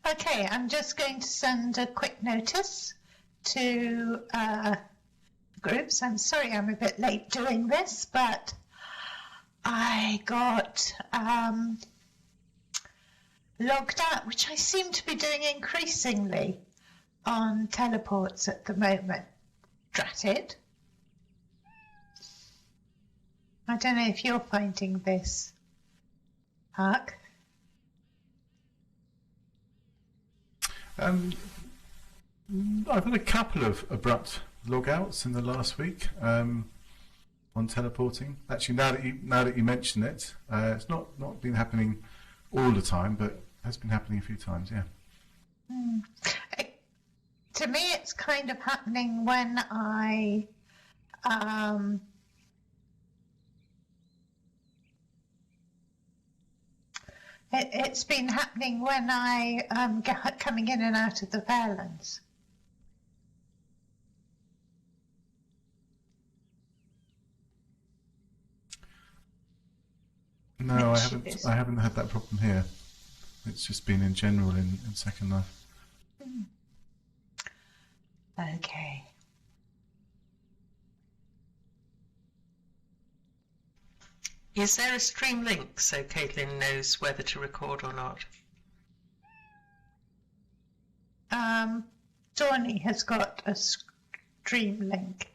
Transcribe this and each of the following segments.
Okay, I'm just going to send a quick notice to groups. I'm sorry I'm a bit late doing this, but I got logged out, which I seem to be doing increasingly on teleports at the moment. Drat it. I don't know if you're finding this, Huck. I've had a couple of abrupt logouts in the last week on teleporting. Actually, now that you mention it, it's not been happening all the time, but it has been happening a few times. Yeah. To me, it's kind of happening when I it's been happening when I coming in and out of the Fairlands. No, I haven't had that problem here. It's just been in general in Second Life. Okay. Is there a stream link so Caitlin knows whether to record or not? Dawny has got a stream link.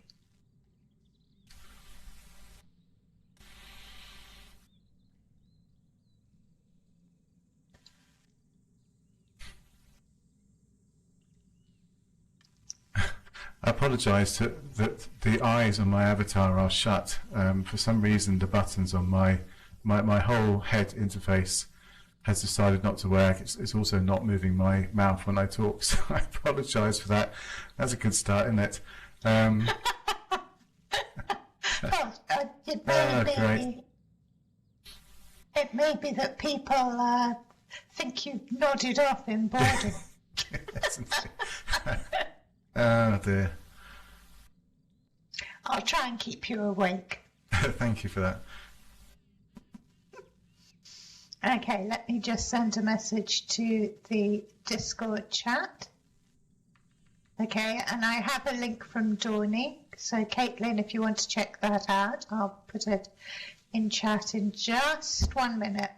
I apologise that the eyes on my avatar are shut. For some reason, the buttons on my whole head interface has decided not to work. It's also not moving my mouth when I talk, so I apologise for that. That's a good start, isn't it? Great. It may be that people think you nodded off in boredom. Oh dear. I'll try and keep you awake. Thank you for that. Okay, let me just send a message to the Discord chat. Okay, and I have a link from Dawny. So Caitlin, if you want to check that out, I'll put it in chat in just 1 minute.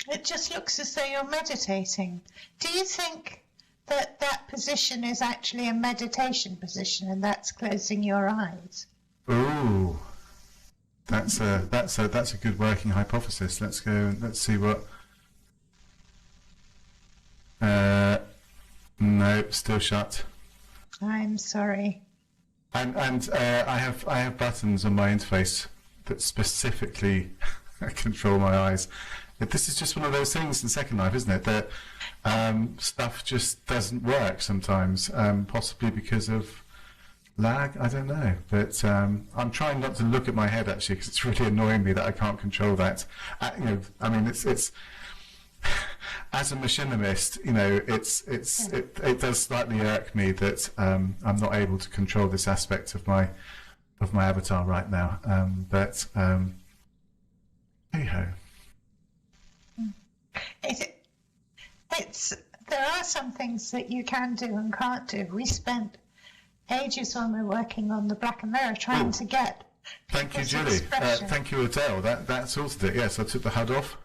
It just looks as though you're meditating. Do you think that that position is actually a meditation position and that's closing your eyes? Ooh, that's a good working hypothesis. Let's go and let's see what. No, still shut. I'm sorry. And I have buttons on my interface that specifically control my eyes. But this is just one of those things in Second Life, isn't it? That stuff just doesn't work sometimes, possibly because of lag. I don't know, but I'm trying not to look at my head actually because it's really annoying me that I can't control that. I mean, it's as a machinimist, it does slightly irk me that I'm not able to control this aspect of my avatar right now. But hey ho. There are some things that you can do and can't do. We spent ages when we're working on the Black and Mirror, trying to get. Thank you, Julie. Thank you, Adele. That sorted it. Yes, I took the HUD off,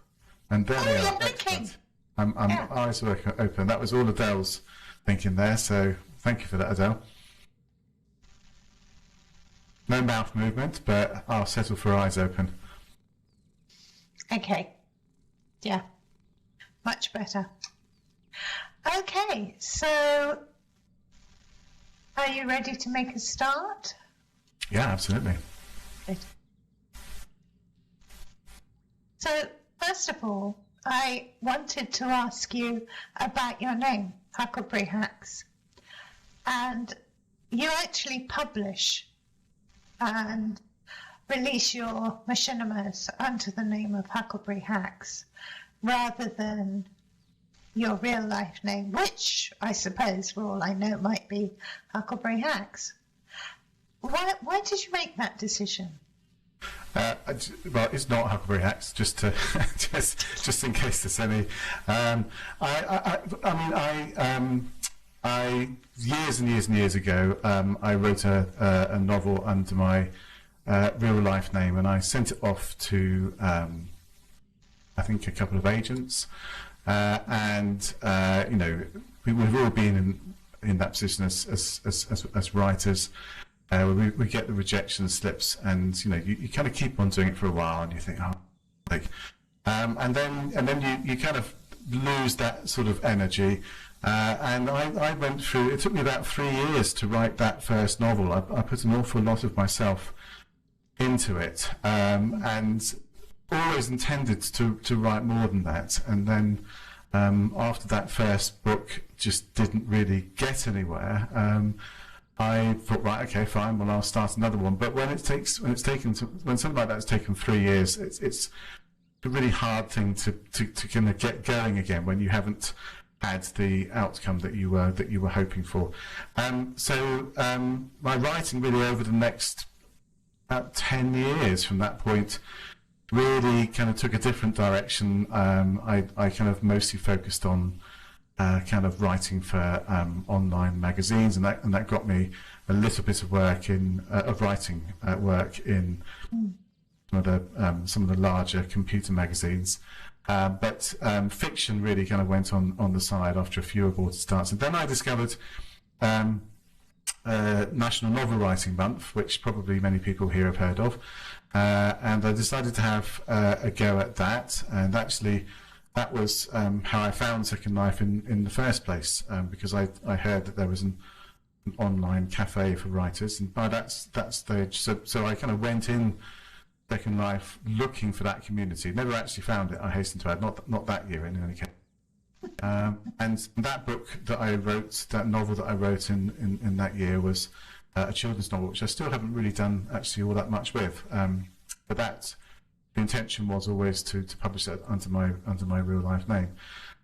and there they are. Excellent. Eyes were open. That was all Adele's thinking there. So thank you for that, Adele. No mouth movement, but I'll settle for eyes open. Okay. Yeah. Much better. Okay, so are you ready to make a start? Yeah, absolutely. Good. So, first of all, I wanted to ask you about your name, Huckleberry Hax. And you actually publish and release your machinimas under the name of Huckleberry Hax, rather than your real life name, which I suppose, for all I know, might be Huckleberry Hax. Why did you make that decision? Well, it's not Huckleberry Hax. Just in case there's any. I years and years and years ago, I wrote a novel under my real life name, and I sent it off to I think a couple of agents, and you know, we've all been in that position as writers. We get the rejection slips, and you know, you kind of keep on doing it for a while, and you think, oh, like, and then you kind of lose that sort of energy. And I went through. It took me about 3 years to write that first novel. I put an awful lot of myself into it, and always intended to write more than that. And then after that first book just didn't really get anywhere, I thought, right, okay, fine, well, I'll start another one. But when something like that's taken 3 years, it's a really hard thing to kind of get going again when you haven't had the outcome that you were hoping for. So my writing really over the next about 10 years from that point really kind of took a different direction. I kind of mostly focused on kind of writing for online magazines, and that got me a little bit of work writing work in some of the larger computer magazines. But fiction really kind of went on the side after a few aborted starts. And then I discovered National Novel Writing Month, which probably many people here have heard of. And I decided to have a go at that. And actually, that was how I found Second Life in the first place, because I heard that there was an online cafe for writers. And by that stage, so I kind of went in Second Life looking for that community. Never actually found it, I hasten to add, not that year in any case. And that book that I wrote, that novel that I wrote in that year, was a children's novel, which I still haven't really done actually all that much with. But the intention was always to publish that under my real life name.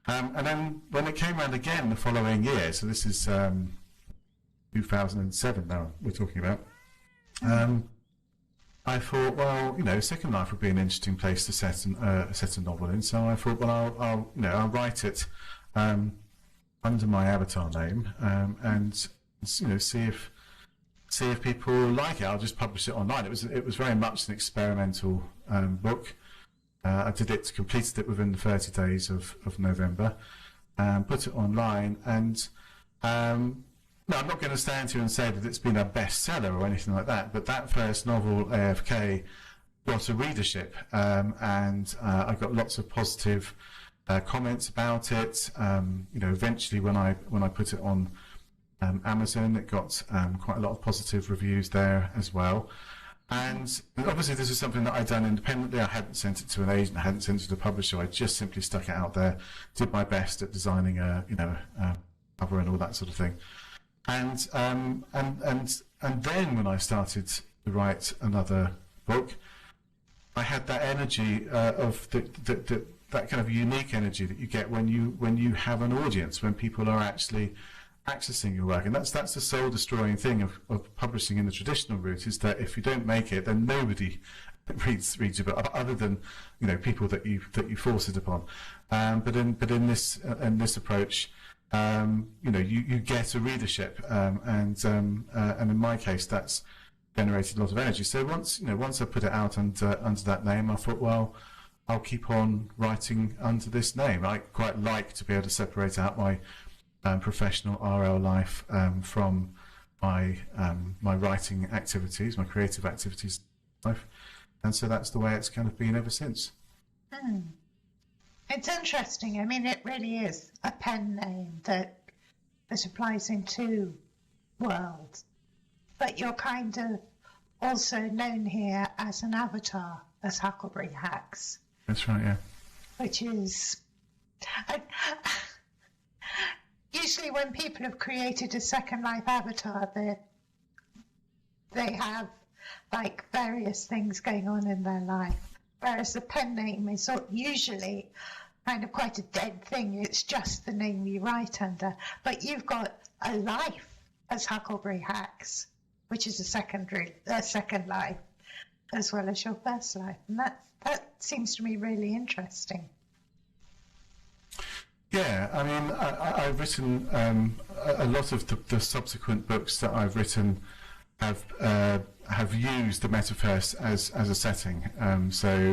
And then when it came around again the following year, so this is 2007 now we're talking about, I thought, well, you know, Second Life would be an interesting place to set a novel in. So I thought, well, I'll write it under my avatar name, and you know, see if people like it. I'll just publish it online. It was very much an experimental book. I completed it within the 30 days of November, put it online, and no, I'm not going to stand here and say that it's been a bestseller or anything like that, but that first novel, AFK, got a readership, and I got lots of positive comments about it. You know, eventually when I put it on Amazon, it got quite a lot of positive reviews there as well. And obviously this is something that I'd done independently. I hadn't sent it to an agent, I hadn't sent it to a publisher. I just simply stuck it out there, did my best at designing a cover and all that sort of thing. And then when I started to write another book, I had that energy of that kind of unique energy that you get when you have an audience, when people are actually accessing your work. And that's the soul destroying thing of publishing in the traditional route, is that if you don't make it, then nobody reads your book, other than, you know, people that you force it upon. But in this approach, you get a readership, and in my case, that's generated a lot of energy. So once I put it out under that name, I thought, well, I'll keep on writing under this name. I quite like to be able to separate out my professional RL life from my writing activities, my creative activities life, and so that's the way it's kind of been ever since. It's interesting. I mean, it really is a pen name that applies in two worlds, but you're kind of also known here as an avatar, as Huckleberry Hax. That's right, yeah. Which is... usually when people have created a Second Life avatar, they have like various things going on in their life, whereas the pen name is usually kind of quite a dead thing. It's just the name you write under, but you've got a life as Huckleberry Hax, which is a second life, as well as your first life, and that seems to me really interesting. Yeah, I mean, I've written a lot of the subsequent books that I've written have used the metaverse as a setting. The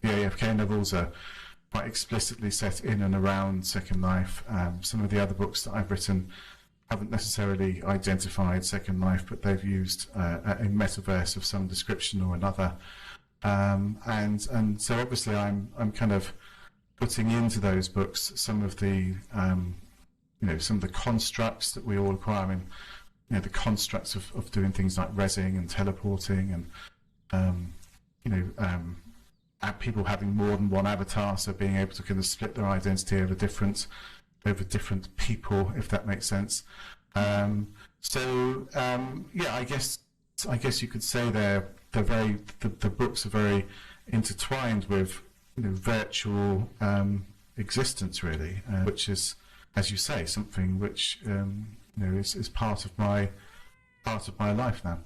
AFK novels are quite explicitly set in and around Second Life. Some of the other books that I've written haven't necessarily identified Second Life, but they've used a metaverse of some description or another. And so obviously I'm kind of putting into those books some of the some of the constructs that we all acquire. I mean, the constructs of doing things like rezzing and teleporting, and people having more than one avatar, so being able to kind of split their identity over different people, if that makes sense. I guess you could say the books are very intertwined with virtual existence, really, which is, as you say, something which is part of my life now.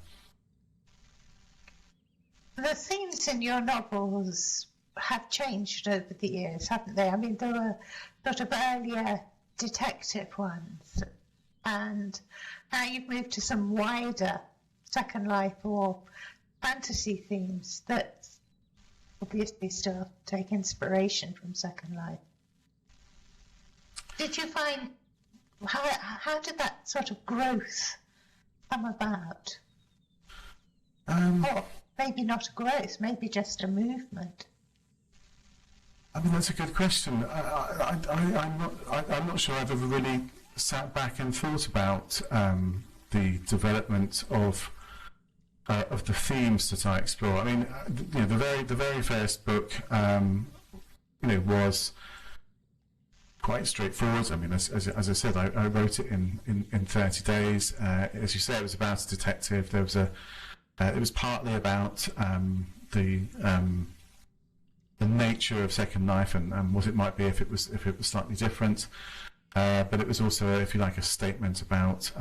The themes in your novels have changed over the years, haven't they? I mean, there were sort of earlier detective ones, and now you've moved to some wider Second Life or fantasy themes that obviously still take inspiration from Second Life. Did you find, how did that sort of growth come about? Or maybe not a growth, maybe just a movement. I mean, that's a good question. I'm not sure I've ever really sat back and thought about the development of the themes that I explore. I mean, the very first book, was quite straightforward. I mean, as I said, I wrote it in 30 days. As you say, it was about a detective. There was it was partly about the nature of Second Life and what it might be if it was slightly different. But it was also, if you like, a statement about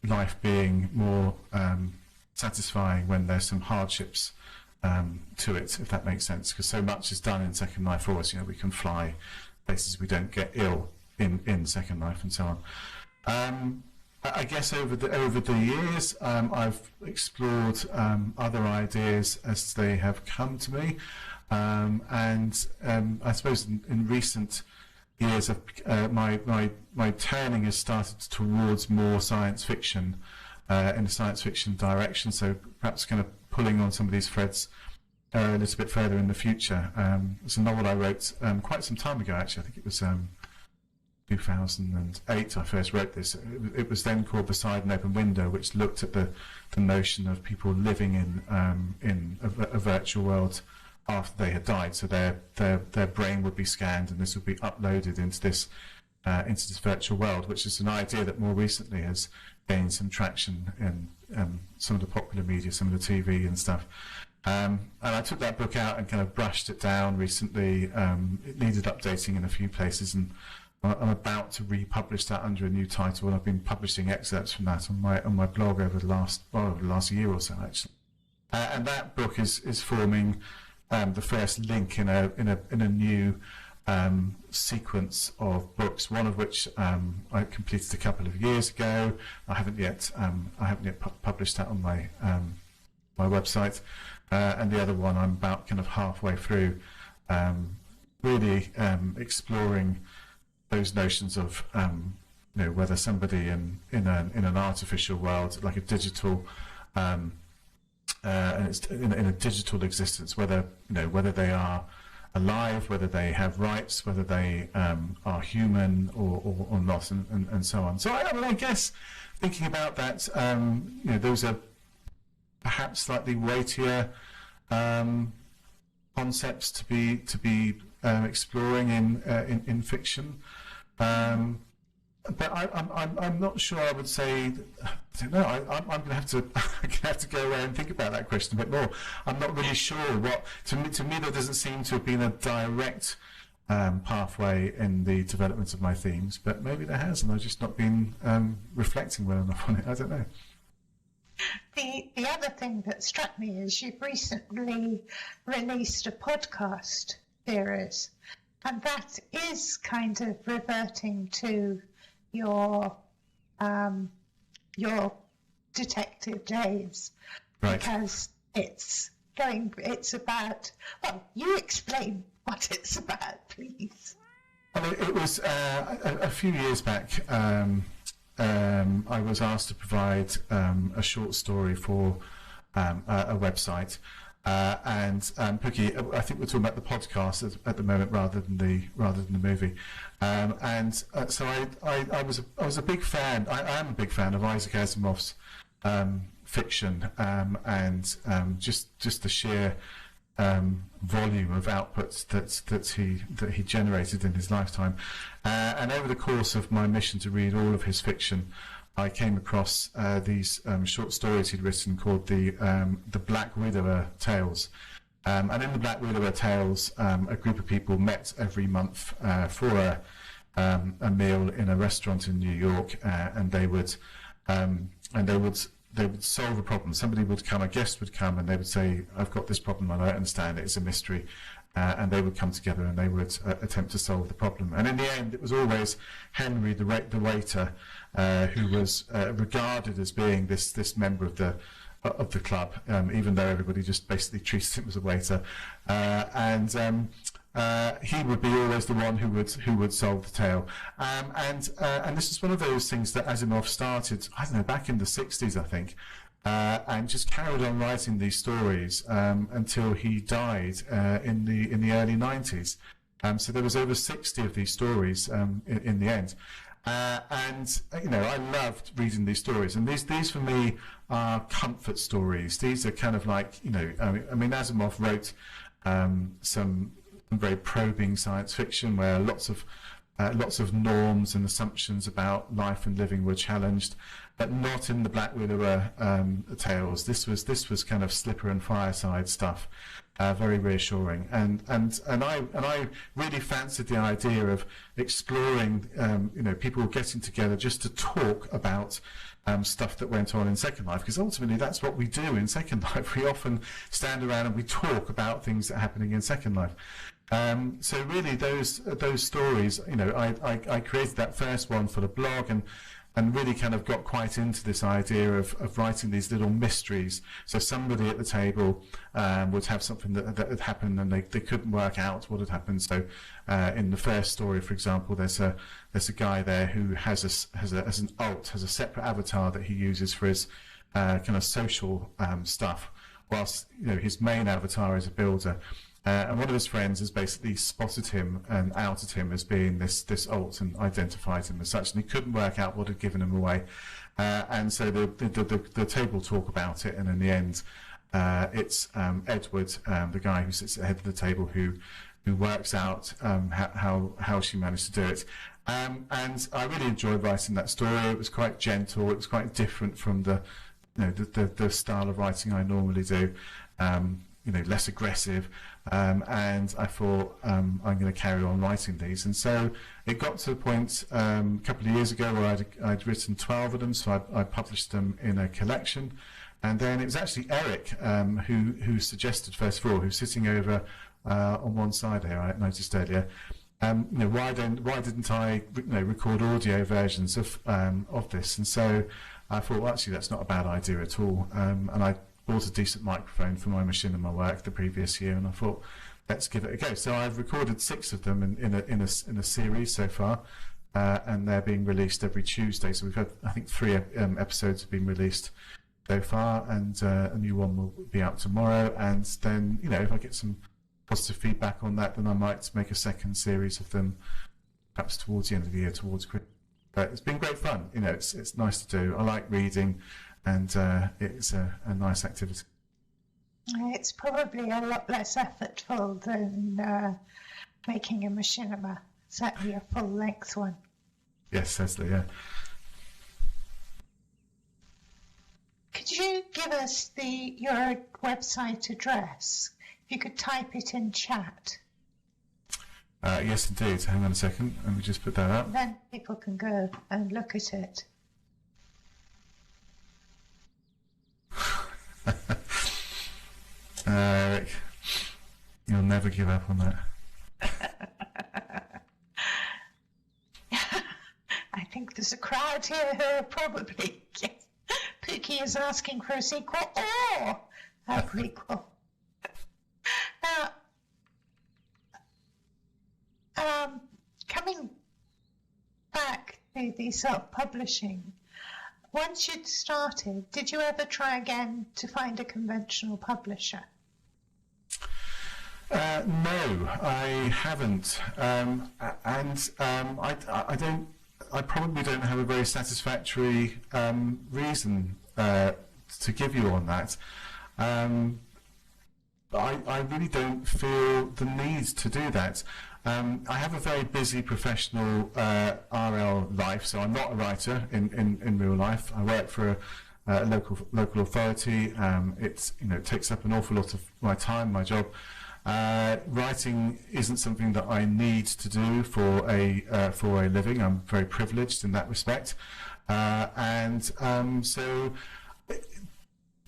life being more satisfying when there's some hardships to it, if that makes sense. Because so much is done in Second Life for us. We can fly places, we don't get ill in Second Life, and so on. I guess over the years, I've explored other ideas as they have come to me, and I suppose in recent years, my turning has started towards more science fiction, in a science fiction direction. So perhaps kind of pulling on some of these threads a little bit further in the future. It's a novel I wrote quite some time ago. Actually, I think it was 2008 I first wrote this. It was then called Beside an Open Window, which looked at the notion of people living in a virtual world after they had died. So their brain would be scanned, and this would be uploaded into this virtual world, which is an idea that more recently has gained some traction in some of the popular media, some of the TV and stuff. And I took that book out and kind of brushed it down recently. It needed updating in a few places, and I'm about to republish that under a new title, and I've been publishing excerpts from that on my blog over the last year or so, actually. And that book is forming the first link in a new sequence of books, one of which I completed a couple of years ago. I haven't yet published that on my my website, and the other one I'm about kind of halfway through, really exploring those notions of whether somebody in an artificial world, like a digital and it's in a digital existence, whether they are alive, whether they have rights, whether they are human or not, and so on. So I guess thinking about that, those are perhaps slightly weightier concepts to be exploring in fiction. But I'm not sure. I would say, I don't know. I'm going to have to go away and think about that question a bit more. I'm not really sure what. To me, there doesn't seem to have been a direct pathway in the development of my themes. But maybe there has, and I've just not been reflecting well enough on it. I don't know. The other thing that struck me is you've recently released a podcast series, and that is kind of reverting to your detective days, right? Because it's about. Well, you explain what it's about, please. Well, it was a few years back. I was asked to provide a short story for a website, and Pookie, I think we're talking about the podcast at the moment rather than the movie. So I was a big fan. I am a big fan of Isaac Asimov's fiction, and just the sheer volume of outputs that he generated in his lifetime. And over the course of my mission to read all of his fiction, I came across these short stories he'd written called the Black Widower Tales. And in the Black Widower Tales, a group of people met every month for a meal in a restaurant in New York, and they would solve a problem. Somebody would come, a guest would come, and they would say, "I've got this problem, I don't understand it, it's a mystery." And they would come together and they would attempt to solve the problem. And in the end, it was always Henry, the waiter, who was regarded as being this member of the club, even though everybody just basically treated him as a waiter. And he would be always the one who would solve the tale. And this is one of those things that Asimov started, I don't know, back in the 60s, I think. And just carried on writing these stories until he died in the early 90s. So there was over 60 of these stories in the end. And I loved reading these stories. And these for me are comfort stories. These are kind of like, I mean, Asimov wrote some very probing science fiction where lots of norms and assumptions about life and living were challenged, but not in the Black Widower tales. This was kind of slipper and fireside stuff, very reassuring. And I really fancied the idea of exploring, people getting together just to talk about stuff that went on in Second Life, because ultimately that's what we do in Second Life. We often stand around and we talk about things that are happening in Second Life. So really those stories, I created that first one for the blog and really kind of got quite into this idea of writing these little mysteries. So somebody at the table would have something that had happened and they couldn't work out what had happened. So in the first story, for example, there's a guy there who has a separate avatar that he uses for his kind of social stuff, whilst his main avatar is a builder. And one of his friends has basically spotted him and outed him as being this alt and identified him as such, and he couldn't work out what had given him away. And so the table talk about it, and in the end, it's Edward, the guy who sits at the head of the table, who works out how she managed to do it. And I really enjoyed writing that story. It was quite gentle. It was quite different from the style of writing I normally do. Less aggressive, and I thought I'm going to carry on writing these. And so it got to the point a couple of years ago where I'd written 12 of them, so I published them in a collection. And then it was actually Eric who suggested, first of all, who's sitting over on one side here, I noticed earlier, why didn't I record audio versions of this? And so I thought, well, actually, that's not a bad idea at all. And I bought a decent microphone for my machinima work the previous year, and I thought, let's give it a go. So I've recorded 6 of them in a series so far, and they're being released every Tuesday. So we've had, I think, 3 episodes have been released so far, and a new one will be out tomorrow. And then, if I get some positive feedback on that, then I might make a second series of them, perhaps towards the end of the year, towards Christmas. But it's been great fun. It's nice to do. I like reading, and it's a nice activity. It's probably a lot less effortful than making a machinima, certainly a full-length one. Yes, certainly, yeah. Could you give us your website address? If you could type it in chat. Yes, indeed. Hang on a second. Let me just put that up. Then people can go and look at it. Eric, you'll never give up on that. I think there's a crowd here who are probably... Yes, Pookie is asking for a sequel or a prequel. Now, coming back to the self-publishing, once you'd started, did you ever try again to find a conventional publisher? No, I haven't, and I probably don't have a very satisfactory reason to give you on that. I really don't feel the need to do that. I have a very busy professional RL life, so I'm not a writer in real life. I work for a local authority. It takes up an awful lot of my time, my job. Writing isn't something that I need to do for a living. I'm very privileged in that respect, so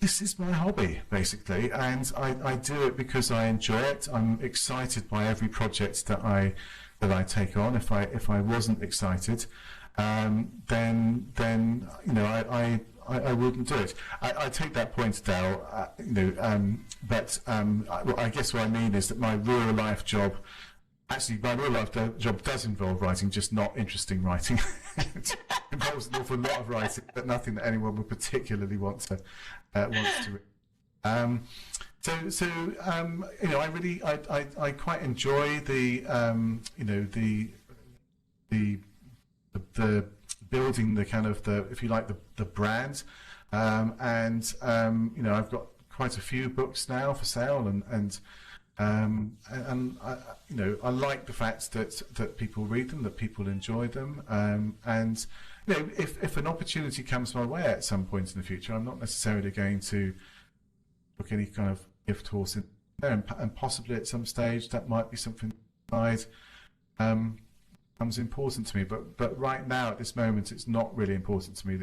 this is my hobby basically, and I do it because I enjoy it. I'm excited by every project that I take on. If I wasn't excited, then I wouldn't do it. I take that point, Dale. But I guess what I mean is that my real life job, job does involve writing, just not interesting writing. It involves an awful lot of writing, but nothing that anyone would particularly want to read. I quite enjoy the building the kind of if you like, the brand, I've got quite a few books now for sale, and I like the fact that people read them, that people enjoy them, and if an opportunity comes my way at some point in the future, I'm not necessarily going to book any kind of gift horse in there, and possibly at some stage that might be something that becomes important to me, but right now at this moment it's not really important to me.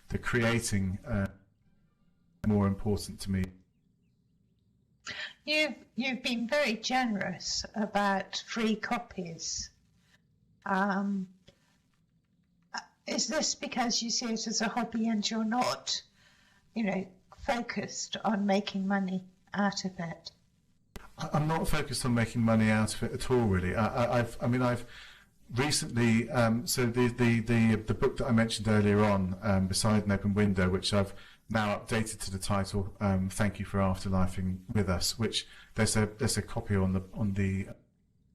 The creating more important to me. You've been very generous about free copies. Is this because you see it as a hobby and you're not, focused on making money out of it? I'm not focused on making money out of it at all, really. I've recently, so the book that I mentioned earlier on, Beside an Open Window, which I've now updated to the title, Thank You for Afterlifing With Us, which there's a copy on the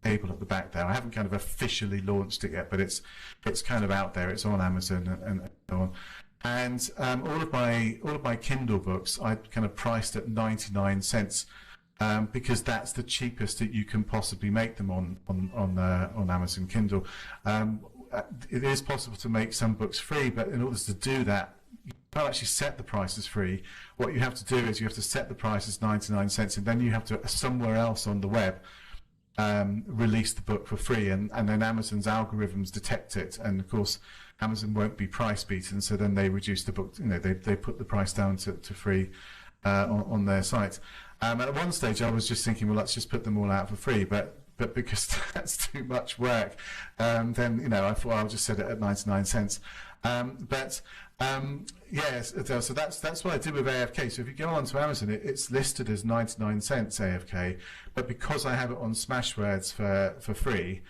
table at the back there. I haven't kind of officially launched it yet, but it's kind of out there. It's on Amazon and so on. And all of my Kindle books I kind of priced at 99 cents. Because that's the cheapest that you can possibly make them on Amazon Kindle. It is possible to make some books free, but in order to do that, you can't actually set the price as free. What you have to do is you have to set the price as 99 cents, and then you have to, somewhere else on the web, release the book for free, and then Amazon's algorithms detect it, and of course Amazon won't be price beaten, so then they reduce the book. They put the price down to free on their site. At one stage I was just thinking, well, let's just put them all out for free, but but because that's too much work, then I thought I'll just set it at 99 cents. Yes, so that's what I did with AFK. So if you go onto Amazon, it's listed as 99 cents AFK, but because I have it on Smashwords for free,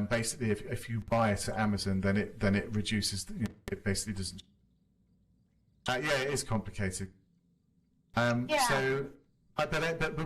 basically if you buy it at Amazon, then it reduces. It basically doesn't. It is complicated. So. But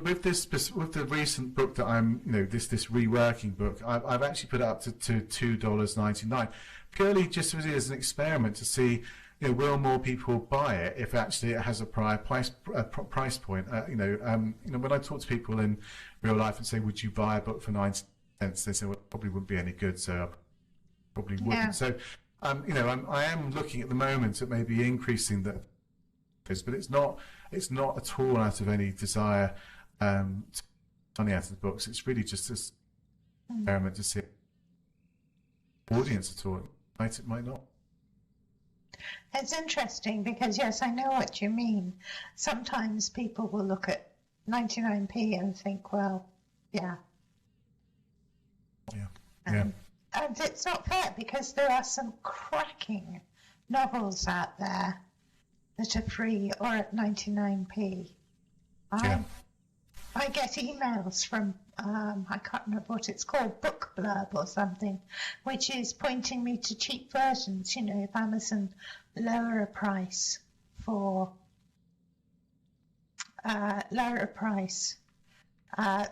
with the recent book that I'm, this reworking book, I've actually put it up to $2.99, purely just really as an experiment to see, will more people buy it if actually it has a price point. When I talk to people in real life and say, would you buy a book for 90 cents? They say, well, it probably wouldn't be any good, so I probably wouldn't. Yeah. So, I am looking at the moment at maybe increasing the, but it's not at all out of any desire to money out of the books. It's really just this experiment to see audience at all. It might not. It's interesting because, yes, I know what you mean. Sometimes people will look at 99p and think, well, yeah. And it's not fair because there are some cracking novels out there that are free or at 99p. I get emails from, I can't remember what it's called, Book Blurb or something, which is pointing me to cheap versions. If Amazon lower a price,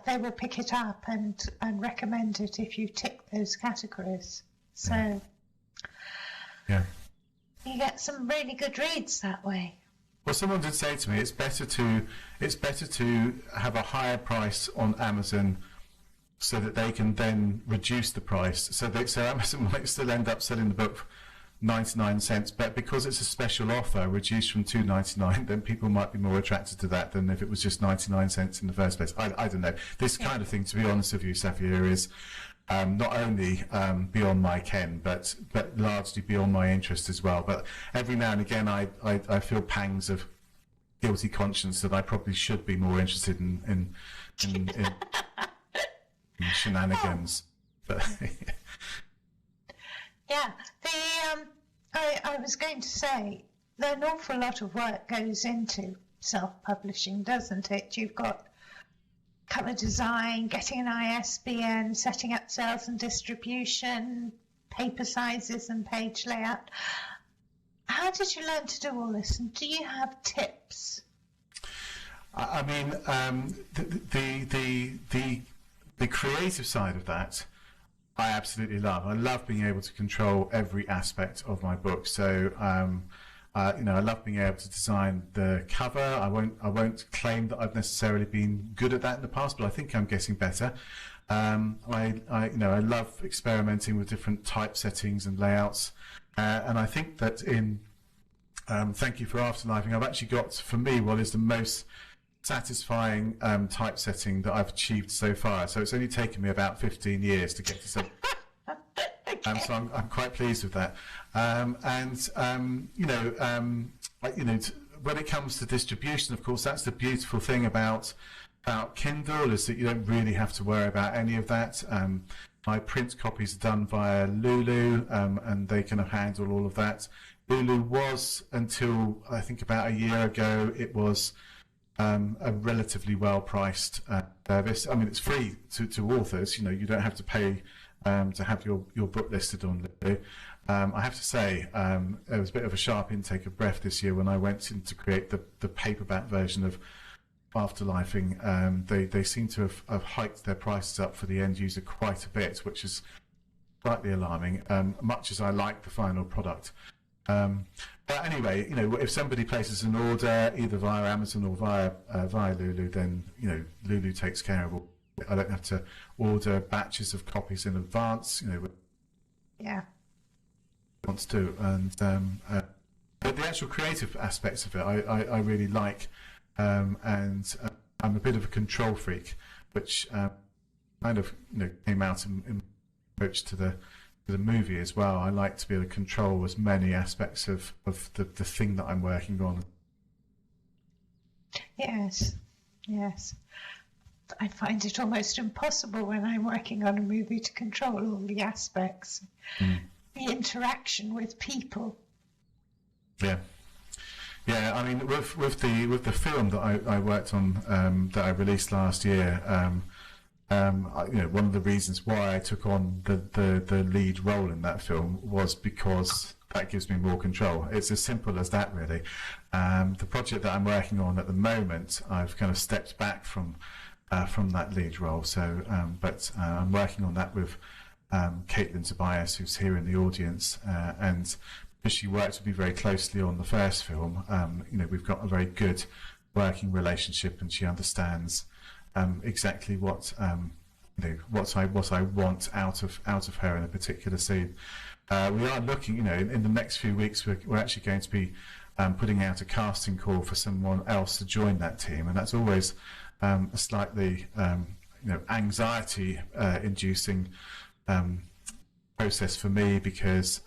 they will pick it up and recommend it if you tick those categories. So, you get some really good reads that way. Well, someone did say to me, it's better to have a higher price on Amazon so that they can then reduce the price. So Amazon might still end up selling the book 99 cents, but because it's a special offer reduced from $2.99, then people might be more attracted to that than if it was just 99 cents in the first place. I don't know. This kind of thing, to be honest with you, Saffia, is not only beyond my ken, but largely beyond my interest as well. But every now and again, I feel pangs of guilty conscience that I probably should be more interested in shenanigans. But I was going to say that an awful lot of work goes into self-publishing, doesn't it? You've got cover design, getting an ISBN, setting up sales and distribution, paper sizes and page layout. How did you learn to do all this, and do you have tips? I mean, the creative side of that, I absolutely love. I love being able to control every aspect of my book. So, I love being able to design the cover. I won't claim that I've necessarily been good at that in the past, but I think I'm getting better. I love experimenting with different typesettings and layouts, and I think that in Thank You for Afterlifing, I've actually got, for me, what is the most satisfying typesetting that I've achieved so far. So it's only taken me about 15 years to get to something. So I'm quite pleased with that. When it comes to distribution, of course, that's the beautiful thing about Kindle, is that you don't really have to worry about any of that. My print copies are done via Lulu, and they kind of handle all of that. Lulu was, until I think about a year ago, it was a relatively well-priced service. I mean, it's free to authors. You don't have to pay to have your book listed on Lulu. I have to say, there was a bit of a sharp intake of breath this year when I went in to create the paperback version of Afterlifing. They seem to have hiked their prices up for the end user quite a bit, which is slightly alarming, much as I like the final product. But anyway, if somebody places an order either via Amazon or via Lulu, then Lulu takes care of it. I don't have to order batches of copies in advance. Yeah. Wants to, and but the actual creative aspects of it, I really like, and I'm a bit of a control freak, which kind of came out in approach to the movie as well. I like to be able to control as many aspects of the thing that I'm working on. Yes. I find it almost impossible when I'm working on a movie to control all the aspects, the interaction with people. Yeah. Yeah, I mean, with the film that I worked on, that I released last year, one of the reasons why I took on the lead role in that film was because that gives me more control. It's as simple as that, really. The project that I'm working on at the moment, I've kind of stepped back from that lead role. So, but I'm working on that with Caitlin Tobias, who's here in the audience, and because she worked with me very closely on the first film, we've got a very good working relationship, and she understands exactly what what I want out of her in a particular scene. We are looking, in the next few weeks, we're actually going to be putting out a casting call for someone else to join that team, and that's always a slightly anxiety inducing process for me, because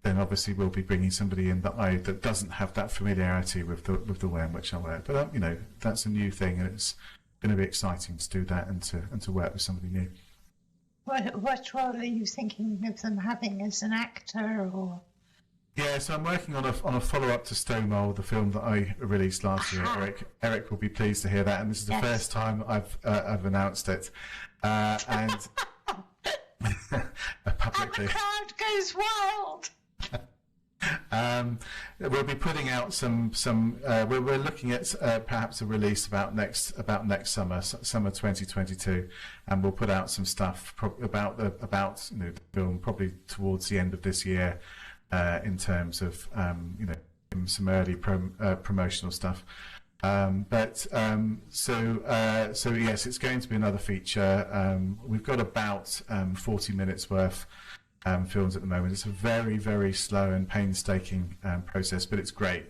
then obviously we'll be bringing somebody in that doesn't have that familiarity with the way in which I work. But that's a new thing, and it's going to be exciting to do that and to work with somebody new. What role are you thinking of them having, as an actor or? Yeah, so I'm working on a follow-up to STÖMOL, the film that I released last year. Eric will be pleased to hear that, and this is the first time I've announced it, and publicly. And the crowd goes wild. We'll be putting out some. We're looking at perhaps a release about next summer 2022, and we'll put out some stuff about the film probably towards the end of this year, in terms of some early promotional stuff. So yes, it's going to be another feature. We've got about 40 minutes worth. Films at the moment. It's a very, very slow and painstaking process, but it's great.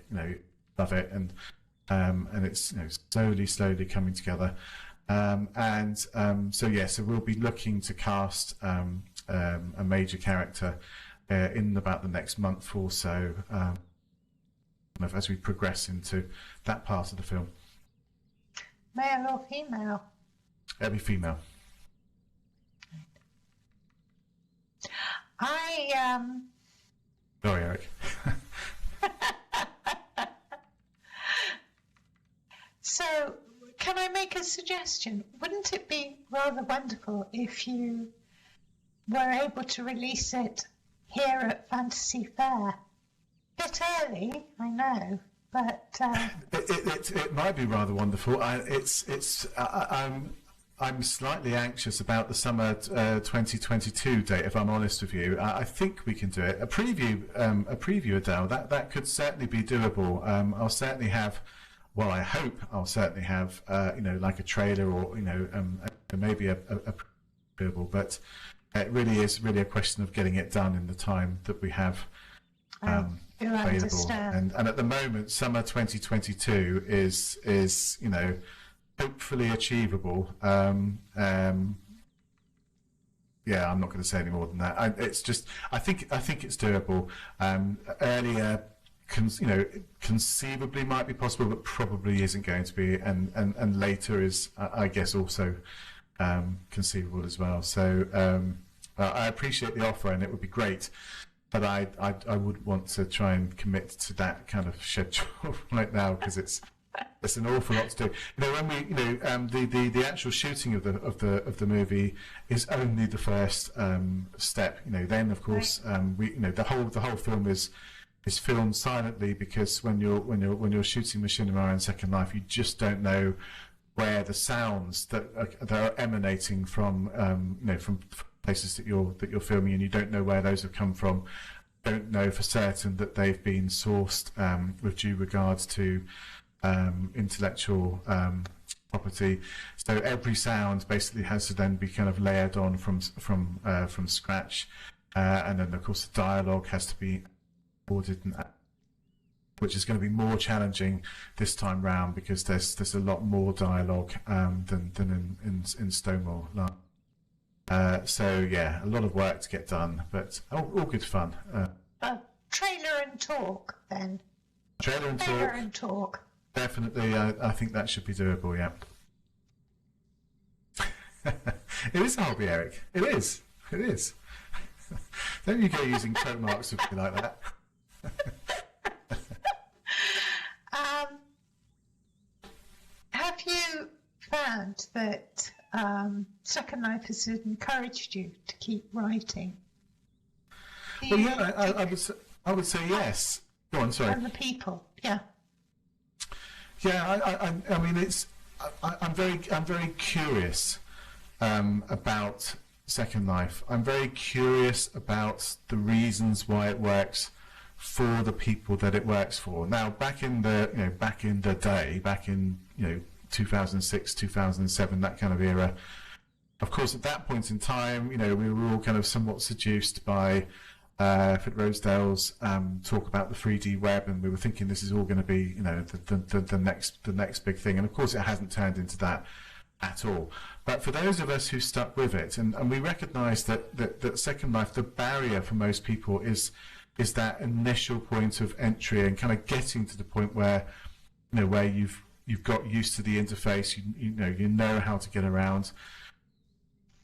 Love it, and it's slowly coming together. So we'll be looking to cast a major character in about the next month or so, as we progress into that part of the film. Male or female? It'll be female. Sorry, Eric. So, can I make a suggestion? Wouldn't it be rather wonderful if you were able to release it here at Fantasy Fair? Bit early, I know, but it might be rather wonderful. I'm slightly anxious about the summer 2022 date, if I'm honest with you. I think we can do it. A preview, Adele, that could certainly be doable. I'll certainly have, well, I hope I'll certainly have, like a trailer or, maybe a preview, but it really is a question of getting it done in the time that we have available. And at the moment, summer 2022 is hopefully achievable. I'm not going to say any more than that. I think it's doable. Earlier, conceivably might be possible, but probably isn't going to be. And later is, I guess, also conceivable as well. So I appreciate the offer, and it would be great. But I would want to try and commit to that kind of schedule right now, because it's an awful lot to do. When we, the actual shooting of the movie is only the first step. Then of course the whole film is filmed silently, because when you're shooting machinima and Second Life, you just don't know where the sounds that are emanating from from places that you're filming, and you don't know where those have come from. Don't know for certain that they've been sourced with due regards to intellectual property. So every sound basically has to then be kind of layered on from scratch, and then of course the dialogue has to be recorded, which is going to be more challenging this time round, because there's a lot more dialogue than in STÖMOL. So yeah, a lot of work to get done, but all good fun. Trailer and talk then. Trailer and talk. Definitely, I think that should be doable. Yeah. It is a hobby, Eric. It is. It is. Don't you go using quote marks with me like that. Have you found that Second Life has encouraged you to keep writing? Well, yeah, I would say yes. Go on, sorry. And the people, yeah. Yeah, I mean, I'm very curious about Second Life. I'm very curious about the reasons why it works for the people that it works for. Now, back in the day, back in 2006, 2007, that kind of era. Of course, at that point in time, we were all kind of somewhat seduced by Fit Rosedale's talk about the 3D web, and we were thinking this is all going to be, the next big thing. And of course, it hasn't turned into that at all. But for those of us who stuck with it, and we recognise that Second Life, the barrier for most people is that initial point of entry and kind of getting to the point where you've got used to the interface, you know how to get around.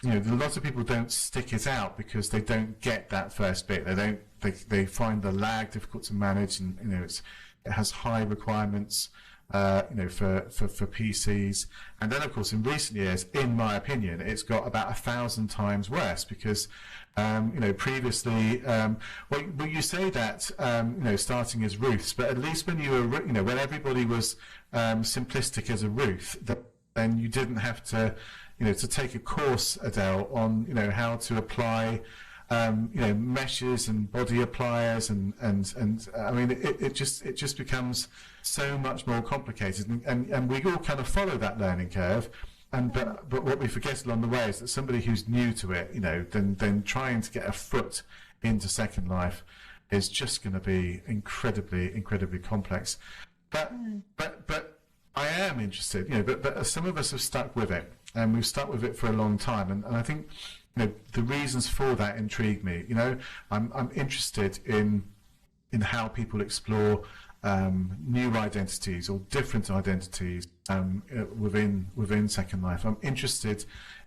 A lot of people don't stick it out because they don't get that first bit. They find the lag difficult to manage, and it has high requirements for PCs. And then of course in recent years, in my opinion, it's got about 1,000 times worse because previously, well, you say that starting as Ruths, but at least when you were when everybody was simplistic as a Ruth, then you didn't have to to take a course, Adele, on how to apply meshes and body appliers and I mean it just becomes so much more complicated, and we all kind of follow that learning curve. But what we forget along the way is that somebody who's new to it, then trying to get a foot into Second Life is just going to be incredibly complex. But I am interested, but some of us have stuck with it, and we've stuck with it for a long time, and I think the reasons for that intrigue me. I'm interested in how people explore new identities or different identities within Second Life. I'm interested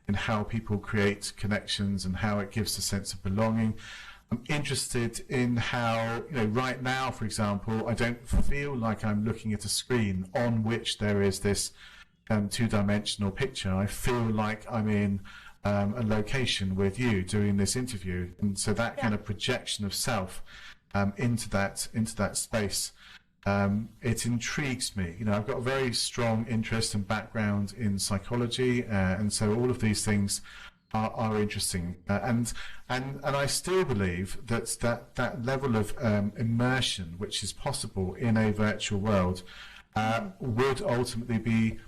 in how people create connections and how it gives a sense of belonging. I'm interested in how, right now, for example, I don't feel like I'm looking at a screen on which there is this two-dimensional picture. I feel like I'm in a location with you doing this interview, and so that kind of projection of self into that space, it intrigues me. I've got a very strong interest and background in psychology, and so all of these things are interesting, and I still believe that level of immersion which is possible in a virtual world would ultimately be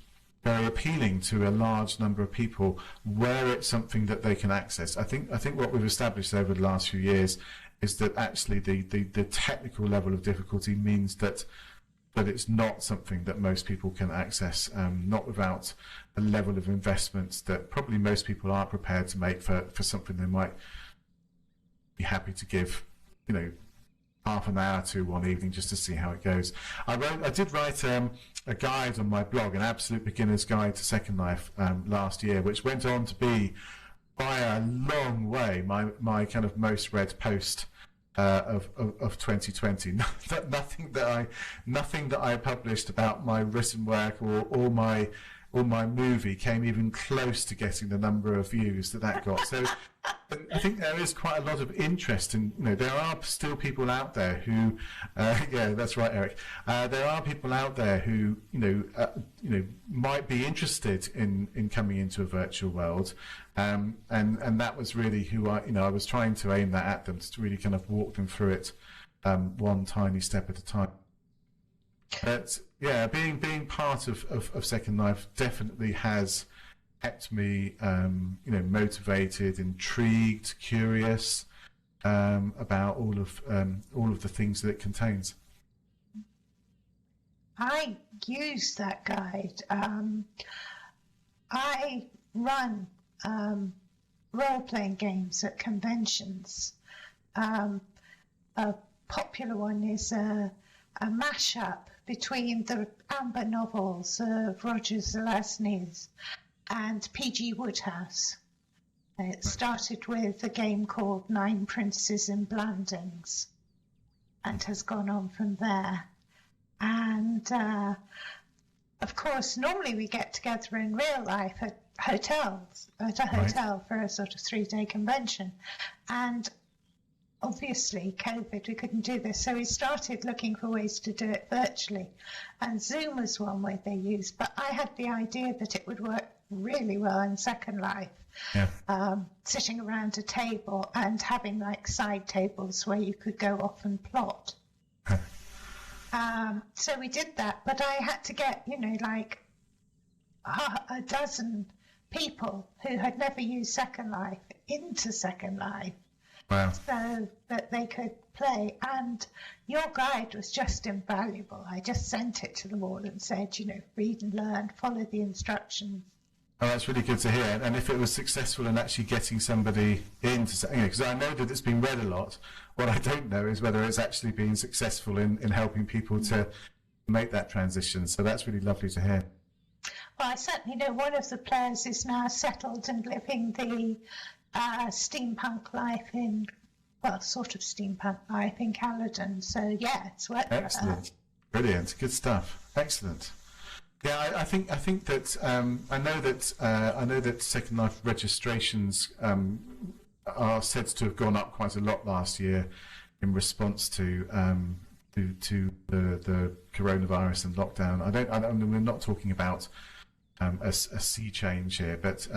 very appealing to a large number of people where it's something that they can access. I think what we've established over the last few years is that actually the technical level of difficulty means that it's not something that most people can access, not without a level of investment that probably most people are prepared to make for something they might be happy to give, half an hour to one evening just to see how it goes. I did write a guide on my blog, an absolute beginner's guide to Second Life, last year, which went on to be, by a long way, my kind of most read post of 2020. Nothing that I published about my written work or my movie came even close to getting the number of views that got. So I think there is quite a lot of interest in, there are still people out there who, yeah, that's right, Eric. There are people out there who, might be interested in coming into a virtual world, and that was really who I was trying to aim that at them, to really kind of walk them through it, one tiny step at a time. But yeah, being part of Second Life definitely has kept me, motivated, intrigued, curious about all of the things that it contains. I use that guide. I run role-playing games at conventions. A popular one is a mashup between the Amber novels of Roger Zelazny's and P.G. Wodehouse. It started with a game called Nine Princes and Blandings and has gone on from there. And of course, normally we get together in real life at hotels, at a hotel for a sort of 3-day convention. And obviously, COVID, we couldn't do this. So we started looking for ways to do it virtually. And Zoom was one way they used. But I had the idea that it would work really well in Second Life. Yeah. Sitting around a table and having like side tables where you could go off and plot. So we did that, but I had to get, like a dozen people who had never used Second Life into Second Life. Wow. So that they could play. And your guide was just invaluable. I just sent it to them all and said, read and learn, follow the instructions. Oh, that's really good to hear. And if it was successful in actually getting somebody into, because I know that it's been read a lot, what I don't know is whether it's actually been successful in helping people to make that transition. So that's really lovely to hear. Well, I certainly know one of the players is now settled and living the steampunk life sort of steampunk life in Caledon. So yeah, it's worked. Excellent, brilliant, good stuff, excellent. Yeah, I think that I know that Second Life registrations are said to have gone up quite a lot last year in response to the coronavirus and lockdown. We're not talking about a sea change here, but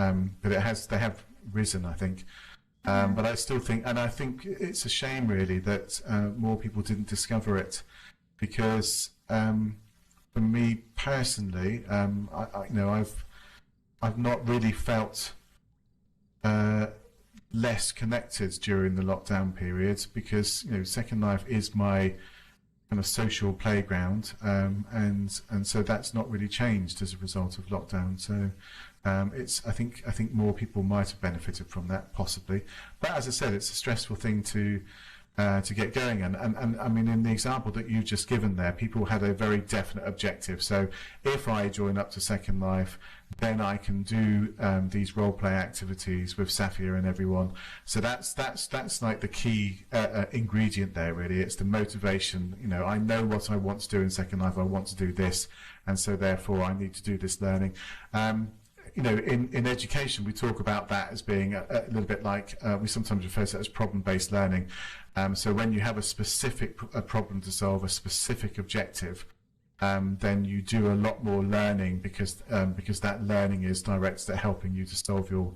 they have risen, I think. But I still think, and I think it's a shame really that more people didn't discover it, because for me personally, I've not really felt less connected during the lockdown period, because Second Life is my kind of social playground, and so that's not really changed as a result of lockdown. So I think more people might have benefited from that possibly, but as I said, it's a stressful thing to get going. And I mean, in the example that you've just given there, people had a very definite objective. So if I join up to Second Life, then I can do these role play activities with Saffia and everyone. So that's like the key ingredient there, really. It's the motivation. I know what I want to do in Second Life. I want to do this, and so therefore I need to do this learning. In education, we talk about that as being a little bit like, we sometimes refer to it as problem-based learning. So when you have a specific problem to solve, a specific objective, then you do a lot more learning, because that learning is directed at helping you to solve your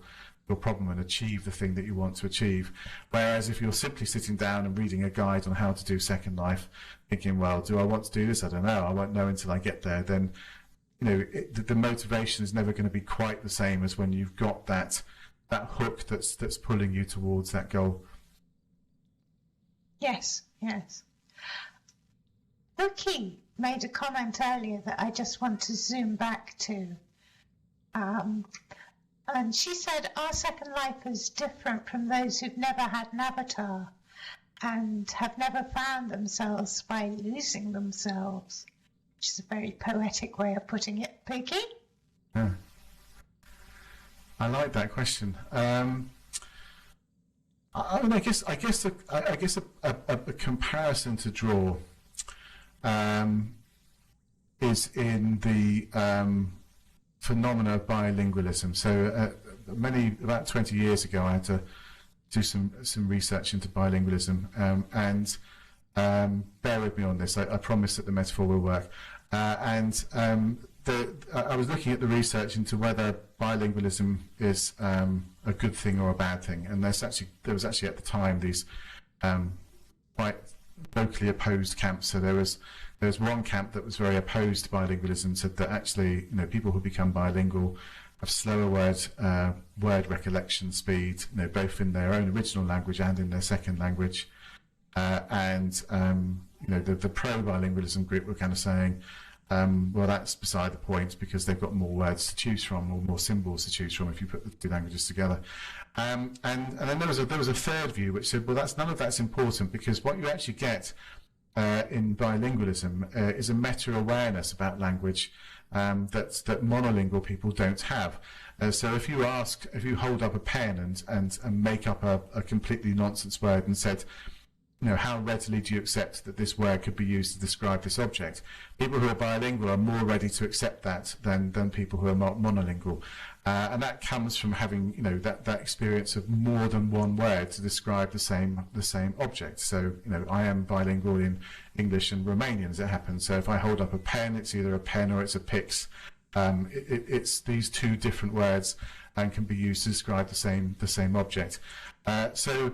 problem and achieve the thing that you want to achieve. Whereas if you're simply sitting down and reading a guide on how to do Second Life, thinking, well, do I want to do this? I don't know. I won't know until I get there. Then the motivation is never going to be quite the same as when you've got that hook that's pulling you towards that goal. Yes. Hucky made a comment earlier that I just want to zoom back to. And she said, our Second Life is different from those who've never had an avatar and have never found themselves by losing themselves. Which is a very poetic way of putting it, Piggy. Yeah. I like that question. I guess a comparison to draw is in the phenomena of bilingualism. So about 20 years ago, I had to do some research into bilingualism, and bear with me on this. I promise that the metaphor will work. I was looking at the research into whether bilingualism is a good thing or a bad thing, and there was actually at the time these quite vocally opposed camps. So there was one camp that was very opposed to bilingualism, said that actually people who become bilingual have slower word recollection speed, both in their own original language and in their second language. The pro-bilingualism group were kind of saying, well, that's beside the point, because they've got more words to choose from, or more symbols to choose from if you put the two languages together. And then there was a third view which said, well, none of that's important, because what you actually get in bilingualism is a meta-awareness about language that monolingual people don't have. So if you hold up a pen and make up a completely nonsense word and said, how readily do you accept that this word could be used to describe this object? People who are bilingual are more ready to accept that than people who are monolingual. And that comes from having, that experience of more than one word to describe the same object. So, I am bilingual in English and Romanian, as it happens. So if I hold up a pen, it's either a pen or it's a pix. It's these two different words and can be used to describe the same object. So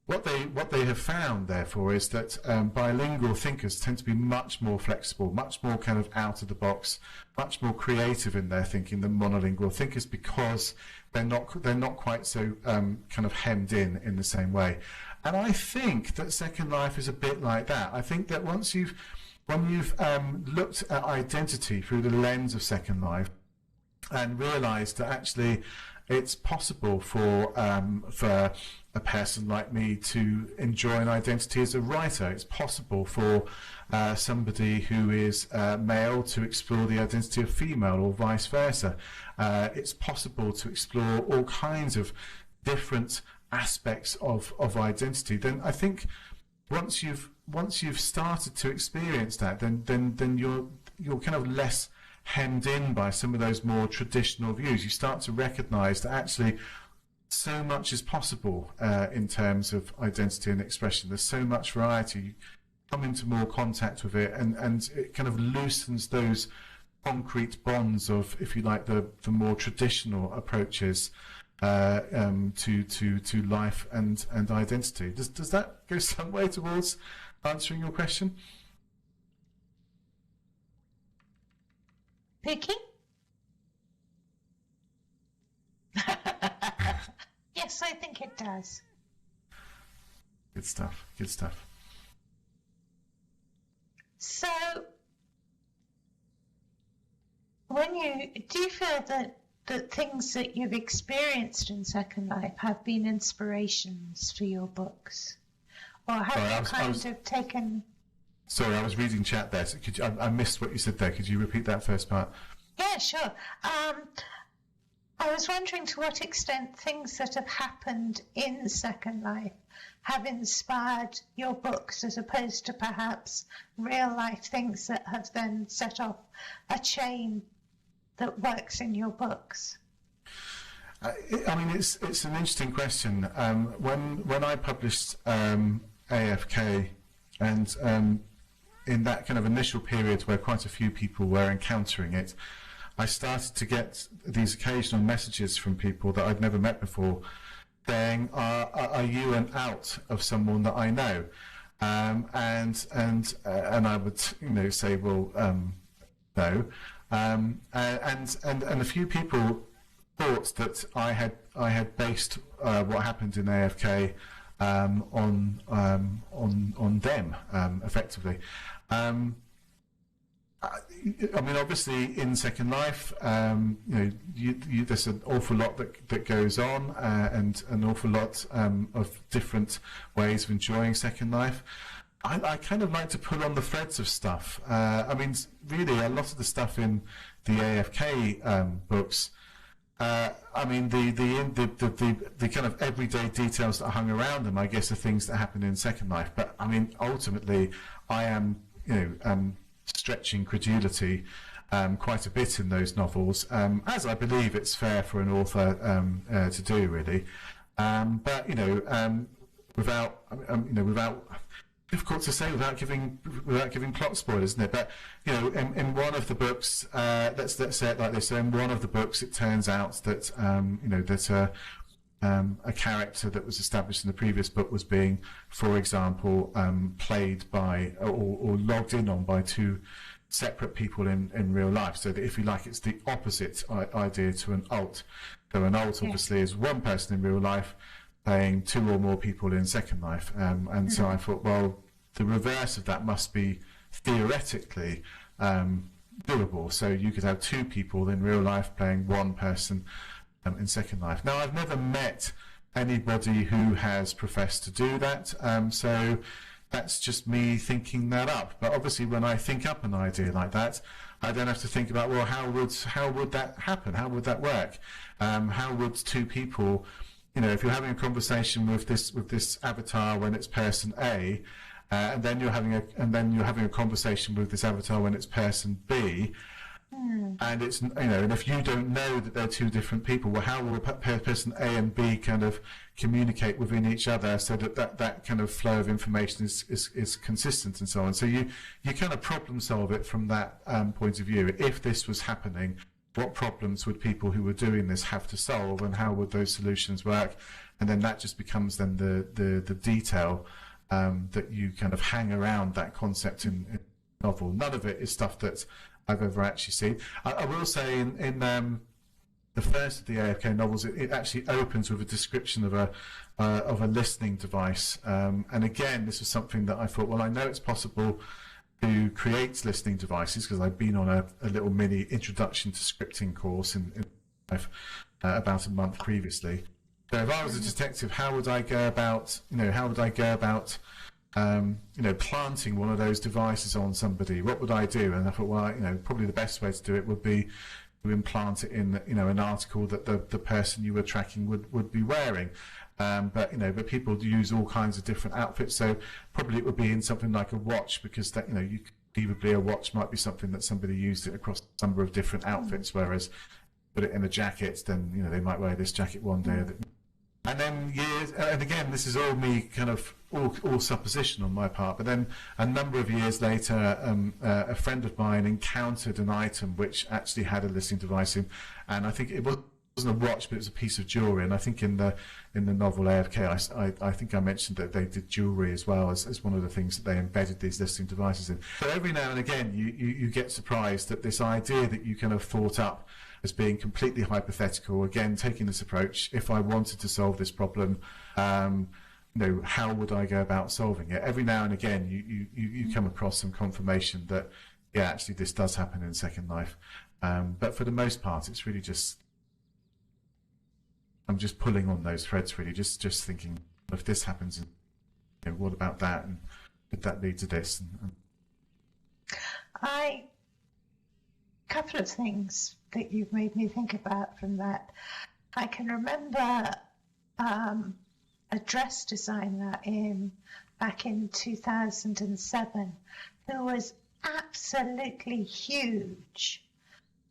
what they have found, therefore, is that bilingual thinkers tend to be much more flexible, much more kind of out of the box, much more creative in their thinking than monolingual thinkers, because they're not quite so kind of hemmed in the same way. And I think that Second Life is a bit like that. I think that when you've looked at identity through the lens of Second Life and realised that actually it's possible for a person like me to enjoy an identity as a writer. It's possible for somebody who is male to explore the identity of female, or vice versa. It's possible to explore all kinds of different aspects of identity. Then I think once you've started to experience that, then you're kind of less hemmed in by some of those more traditional views. You start to recognise that actually so much is possible in terms of identity and expression. There's so much variety. You come into more contact with it, and it kind of loosens those concrete bonds of, if you like, the more traditional approaches to life and identity. Does that go some way towards answering your question? Vicky? Yes, I think it does. Good stuff. Good stuff. So, do you feel that things that you've experienced in Second Life have been inspirations for your books, or have you taken? Sorry, I was reading chat there. So I missed what you said there. Could you repeat that first part? Yeah, sure. I was wondering to what extent things that have happened in Second Life have inspired your books, as opposed to perhaps real life things that have then set off a chain that works in your books. I mean, it's an interesting question. When I published AFK, and in that kind of initial period where quite a few people were encountering it, I started to get these occasional messages from people that I'd never met before, saying, "Are you an out of someone that I know?" And I would say, "Well, no." And a few people thought that I had based what happened in AFK on them, effectively. I mean, obviously, in Second Life, there's an awful lot that goes on, and an awful lot of different ways of enjoying Second Life. I kind of like to pull on the threads of stuff. I mean, really, a lot of the stuff in the AFK books. I mean, the kind of everyday details that are hung around them, I guess, are things that happen in Second Life. But I mean, ultimately, I am, stretching credulity quite a bit in those novels, as I believe it's fair for an author to do, really. But without difficult to say without giving plot spoilers, isn't it? But in one of the books, let's say it like this. So in one of the books, it turns out that that a character that was established in the previous book was being, for example, played by or logged in on by two separate people in real life. So that, if you like, it's the opposite idea to an alt. So an alt obviously is one person in real life playing two or more people in Second Life, and so I thought, well, the reverse of that must be theoretically doable. So you could have two people in real life playing one person in Second Life. Now, I've never met anybody who has professed to do that, so that's just me thinking that up. But obviously, when I think up an idea like that, I then have to think about, well, how would that happen? How would that work? How would two people, if you're having a conversation with this avatar when it's person A, and then you're having a conversation with this avatar when it's person B. And it's and if you don't know that they're two different people, well, how will person A and B kind of communicate within each other so that kind of flow of information is consistent and so on. So you kind of problem solve it from that point of view. If this was happening, what problems would people who were doing this have to solve, and how would those solutions work? And then that just becomes then the detail that you kind of hang around that concept in the novel. None of it is stuff that I've ever actually seen. I will say in the first of the AFK novels, it actually opens with a description of a listening device. And again, this was something that I thought, well, I know it's possible to create listening devices because I've been on a little mini introduction to scripting course in about a month previously. So if I was a detective, how would I go about planting one of those devices on somebody? What would I do? And I thought, well, probably the best way to do it would be to implant it in, an article that the person you were tracking would be wearing. But people use all kinds of different outfits, so probably it would be in something like a watch, because that, conceivably a watch might be something that somebody used it across a number of different outfits, whereas put it in a jacket, then, they might wear this jacket one day. And then and again, this is all me kind of all supposition on my part, but then a number of years later, a friend of mine encountered an item which actually had a listening device in, and I think it wasn't a watch, but it was a piece of jewellery. And I think in the novel AFK, I think I mentioned that they did jewellery as well as one of the things that they embedded these listening devices in. So every now and again, you get surprised that this idea that you kind of thought up as being completely hypothetical, again, taking this approach, if I wanted to solve this problem, how would I go about solving it? Every now and again, you come across some confirmation that, yeah, actually this does happen in Second Life. But for the most part, it's really just, I'm just pulling on those threads, really, just thinking, if this happens, what about that? And could that lead to this? Couple of things that you've made me think about from that. I can remember a dress designer back in 2007 who was absolutely huge,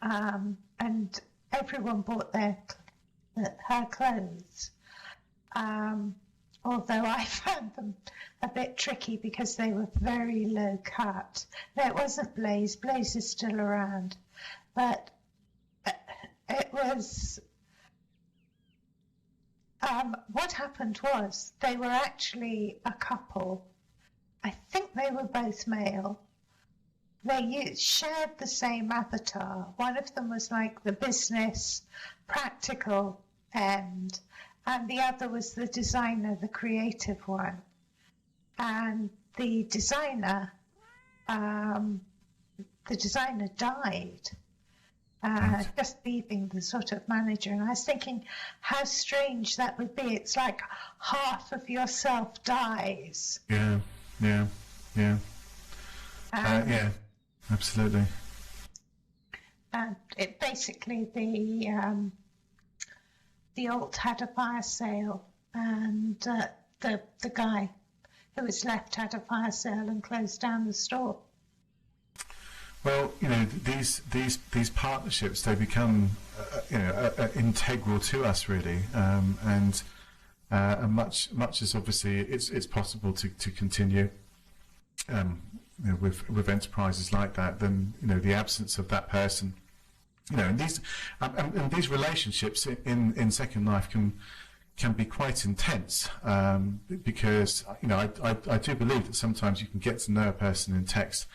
and everyone bought her clothes. Although I found them a bit tricky because they were very low cut. No, it wasn't Blaze. Blaze is still around. But it was... what happened was they were actually a couple. I think they were both male. They shared the same avatar. One of them was like the business, practical end, and the other was the designer, the creative one. And the designer died, just leaving the sort of manager. And I was thinking how strange that would be. It's like half of yourself dies. Yeah, absolutely. And it basically, the alt had a fire sale, and the guy who was left had a fire sale and closed down the store. Well, these partnerships, they become integral to us, really, and much as obviously it's possible to continue with enterprises like that, then the absence of that person. And these relationships in Second Life can be quite intense, because I do believe that sometimes you can get to know a person in text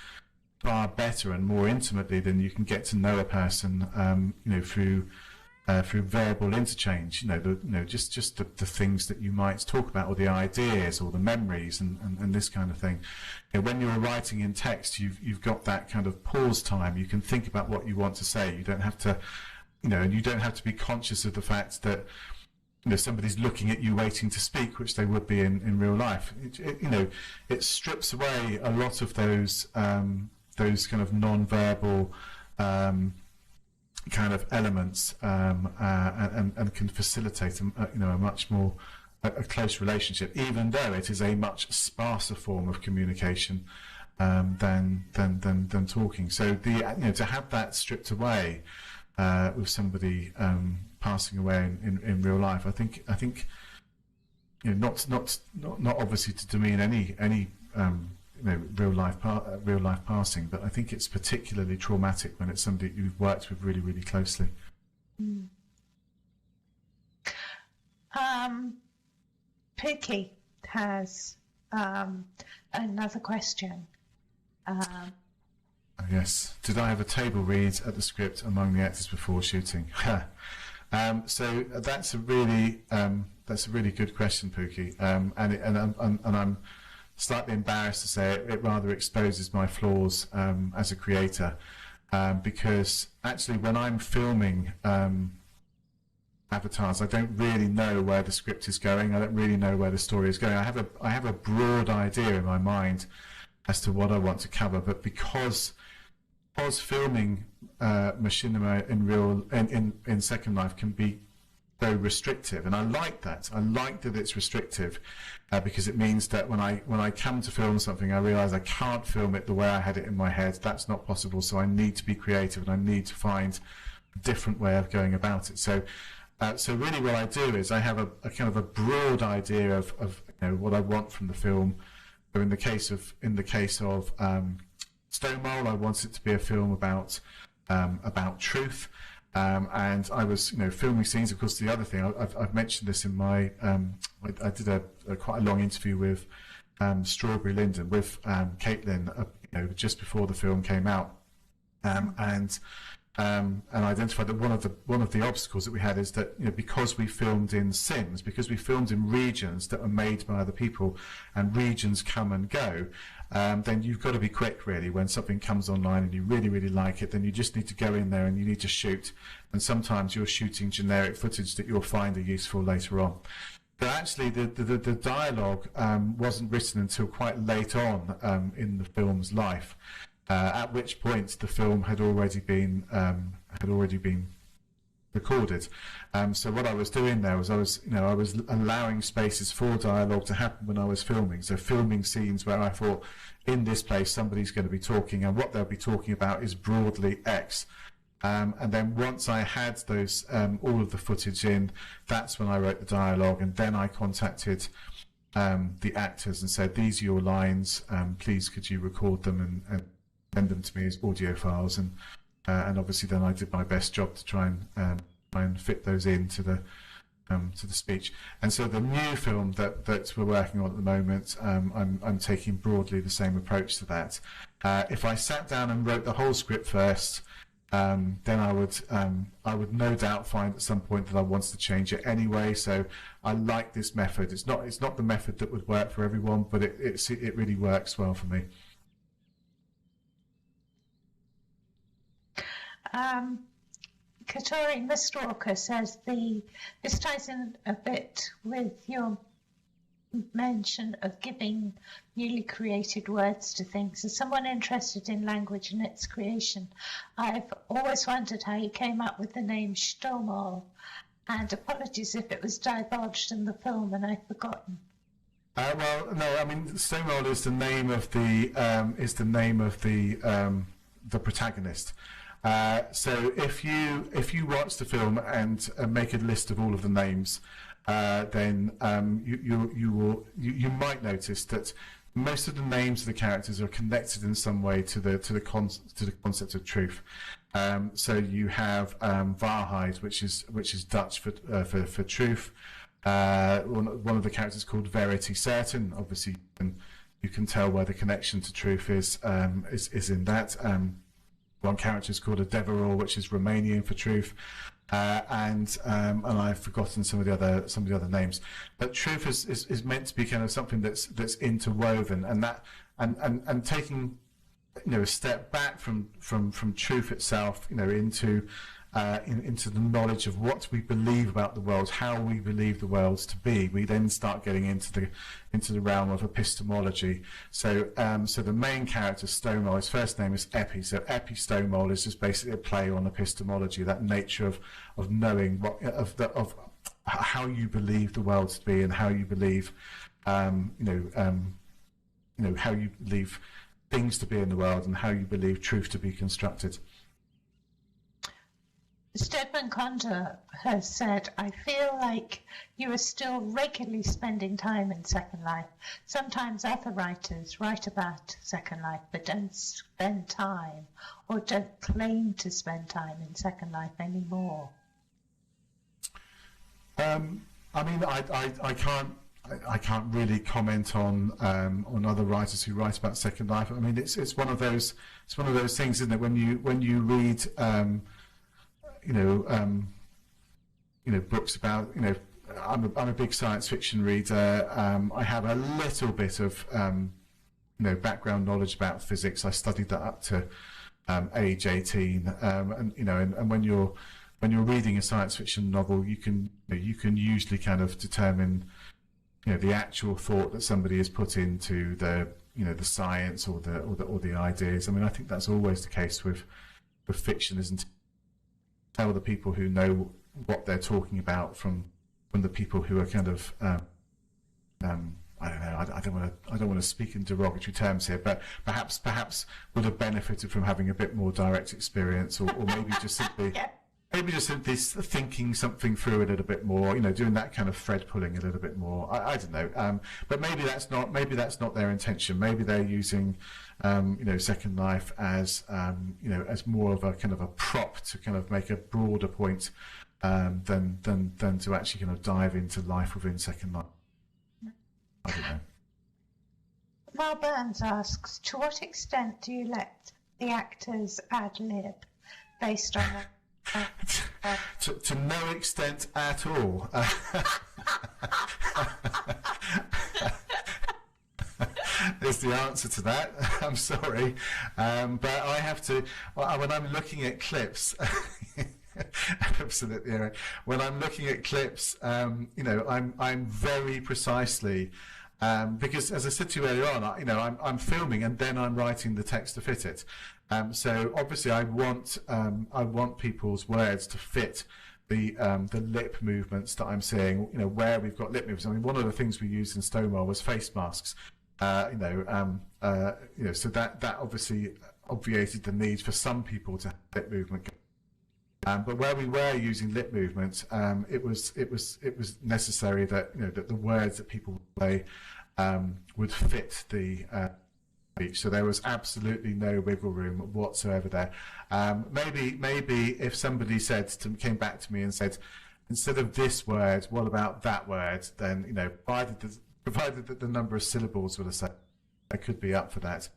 far better and more intimately than you can get to know a person through verbal interchange. Just the things that you might talk about, or the ideas, or the memories, and this kind of thing. When you're writing in text, you've got that kind of pause time. You can think about what you want to say. You don't have to, and you don't have to be conscious of the fact that somebody's looking at you waiting to speak, which they would be in real life. It strips away a lot of those kind of non-verbal kind of elements, and can facilitate a much more a close relationship, even though it is a much sparser form of communication than talking. So to have that stripped away with somebody passing away in real life, I think not obviously to demean any real life passing, but I think it's particularly traumatic when it's somebody you've worked with really, really closely. Pookie has another question. Yes. Did I have a table read at the script among the actors before shooting? So that's a really good question, Pookie. And I'm slightly embarrassed to say it rather exposes my flaws as a creator, because actually when I'm filming avatars, I don't really know where the script is going. I don't really know where the story is going. I have a broad idea in my mind as to what I want to cover, but because filming machinima in Second Life can be very restrictive, and I like that. I like that it's restrictive because it means that when I come to film something, I realise I can't film it the way I had it in my head. That's not possible. So I need to be creative, and I need to find a different way of going about it. So really, what I do is I have a kind of a broad idea of what I want from the film. So in the case of STÖMOL, I want it to be a film about truth. And I was, filming scenes. Of course, the other thing I've mentioned this in my, I did a quite a long interview with Strawberry Linden with Caitlin, just before the film came out, and identified that one of the obstacles that we had is that because we filmed in sims, because we filmed in regions that are made by other people, and regions come and go. Then you've got to be quick, really. When something comes online and you really, really like it, then you just need to go in there and you need to shoot. And sometimes you're shooting generic footage that you'll find are useful later on. But actually, the dialogue wasn't written until quite late on in the film's life, at which point the film had already been recorded. So what I was doing there was I was allowing spaces for dialogue to happen when I was filming. So filming scenes where I thought, in this place somebody's going to be talking, and what they'll be talking about is broadly X. And then once I had those all of the footage in, that's when I wrote the dialogue, and then I contacted the actors and said, these are your lines, please could you record them and send them to me as audio files, and obviously then I did my best job to try and fit those into the speech. And so the new film that we're working on at the moment, I'm taking broadly the same approach to that. If I sat down and wrote the whole script first, then I would no doubt find at some point that I wanted to change it anyway. So I like this method. It's not the method that would work for everyone, but it really works well for me. Katori Mistwalker says this ties in a bit with your mention of giving newly created words to things. As someone interested in language and its creation, I've always wondered how you came up with the name STÖMOL, and apologies if it was divulged in the film and I've forgotten. Well, no, I mean STÖMOL is the name of the protagonist. So if you watch the film and make a list of all of the names, then you might notice that most of the names of the characters are connected in some way to the concept of truth. So you have Waarheid, which is Dutch for truth. One of the characters called Verity Certain. Obviously, you can tell where the connection to truth is in that. One character is called a Deveror, which is Romanian for truth, and I've forgotten some of the other names. But truth is meant to be kind of something that's interwoven, and taking a step back from truth itself, into into the knowledge of what we believe about the world, how we believe the world to be, we then start getting into the realm of epistemology. So so the main character, STÖMOL, his first name is Epi. So STÖMOL is just basically a play on epistemology, that nature of knowing of how you believe the world to be, and how you believe how you believe things to be in the world, and how you believe truth to be constructed. Stedman Condor has said, I feel like you are still regularly spending time in Second Life. Sometimes other writers write about Second Life but don't spend time, or don't claim to spend time in Second Life anymore. I mean, I can't really comment on other writers who write about Second Life. I mean, it's one of those things, isn't it? When you read books about, I'm a big science fiction reader. I have a little bit of background knowledge about physics. I studied that up to age 18, and when you're reading a science fiction novel, you can usually kind of determine the actual thought that somebody has put into the science or the ideas. I mean, I think that's always the case with fiction, isn't it? Tell the people who know what they're talking about from the people who are kind of I don't know. I don't want to speak in derogatory terms here, but perhaps would have benefited from having a bit more direct experience, or maybe just simply. Yeah. Maybe just this thinking something through a little bit more, doing that kind of thread pulling a little bit more. I don't know, but maybe that's not their intention. Maybe they're using, Second Life as as more of a kind of a prop to kind of make a broader point than to actually kind of dive into life within Second Life. I don't know. Well, Burns asks, to what extent do you let the actors ad lib based on the to no extent at all. Is the answer to that. I'm sorry, but I have to. When I'm looking at clips, absolutely. Right. When I'm looking at clips, I'm very precisely. Because, as I said to you earlier on, I'm filming and then I'm writing the text to fit it. So obviously, I want people's words to fit the lip movements that I'm seeing. Where we've got lip movements. I mean, one of the things we used in STÖMOL was face masks. So that obviously obviated the need for some people to have lip movement. But where we were using lip movement, it was necessary that that the words that people would say would fit the speech. So there was absolutely no wiggle room whatsoever there. Maybe if somebody came back to me and said, instead of this word, what about that word? Then provided that the number of syllables were the same, I could be up for that.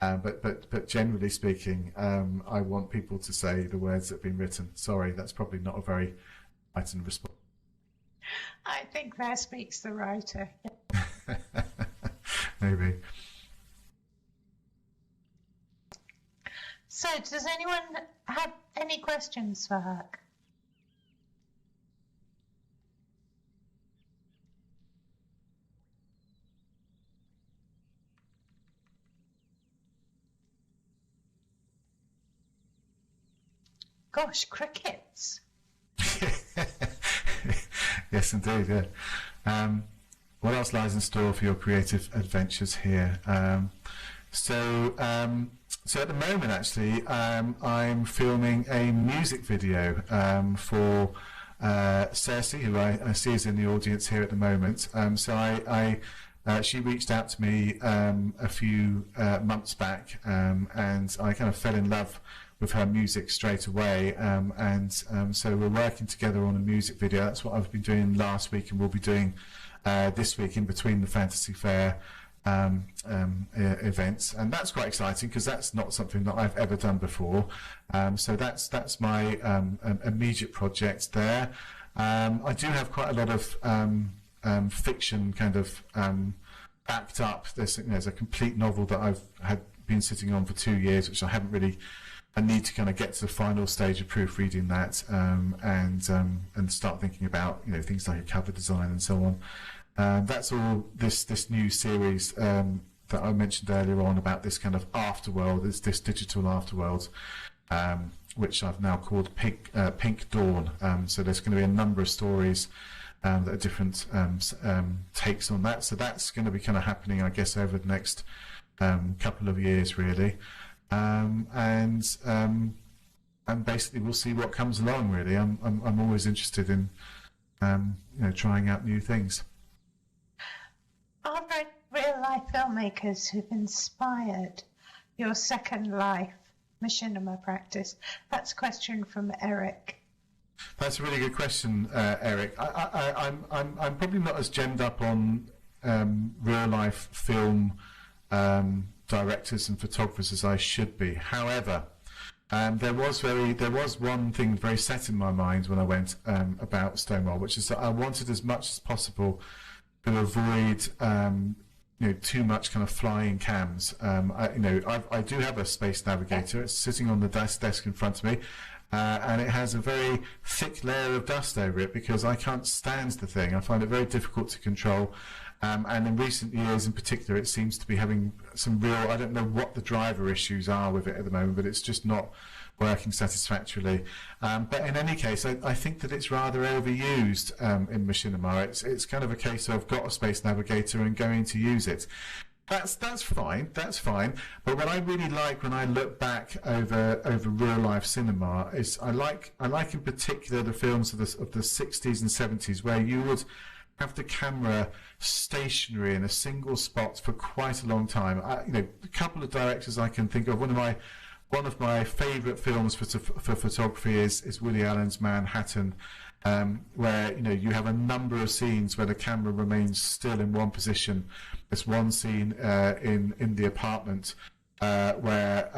But generally speaking, I want people to say the words that have been written. Sorry, that's probably not a very enlightened response. I think there speaks the writer. Maybe. So, does anyone have any questions for Huck? Gosh, crickets. Yes, indeed. Yeah. What else lies in store for your creative adventures here? So at the moment, actually, I'm filming a music video for Cersei, who I see is in the audience here at the moment. So she reached out to me a few months back, and I kind of fell in love with her music straight away, so we're working together on a music video. That's what I've been doing last week, and we'll be doing this week in between the Fantasy Faire events, and that's quite exciting because that's not something that I've ever done before. So that's my immediate project there. I do have quite a lot of fiction kind of backed up. There's a complete novel that I've been sitting on for 2 years, which I haven't really I need to kind of get to the final stage of proofreading that, and start thinking about, you know, things like a cover design and so on. That's all this new series that I mentioned earlier on about this kind of afterworld, this digital afterworld, which I've now called Pink Dawn. So there's going to be a number of stories that are different takes on that. So that's going to be kind of happening, I guess, over the next couple of years, really. And basically we'll see what comes along, really. I'm always interested in you know, trying out new things. Are there real life filmmakers who've inspired your Second Life machinima practice? That's a question from Eric. That's a really good question, Eric. I'm probably not as gemmed up on real life film directors and photographers as I should be. However, there was one thing very set in my mind when I went about STÖMOL, which is that I wanted as much as possible to avoid you know, too much kind of flying cams. I do have a Space Navigator. It's sitting on the desk in front of me, and it has a very thick layer of dust over it because I can't stand the thing. I find it very difficult to control. And in recent years in particular, it seems to be having some real, I don't know what the driver issues are with it at the moment, but it's just not working satisfactorily. But in any case, I think that it's rather overused in machinima. It's kind of a case of got a Space Navigator and going to use it. That's fine. But what I really like when I look back over real life cinema is I like in particular the films of the 60s and 70s where you would have the camera stationary in a single spot for quite a long time. You know, a couple of directors I can think of. One of my favourite films for photography is Woody Allen's Manhattan, where, you know, you have a number of scenes where the camera remains still in one position. There's one scene in the apartment where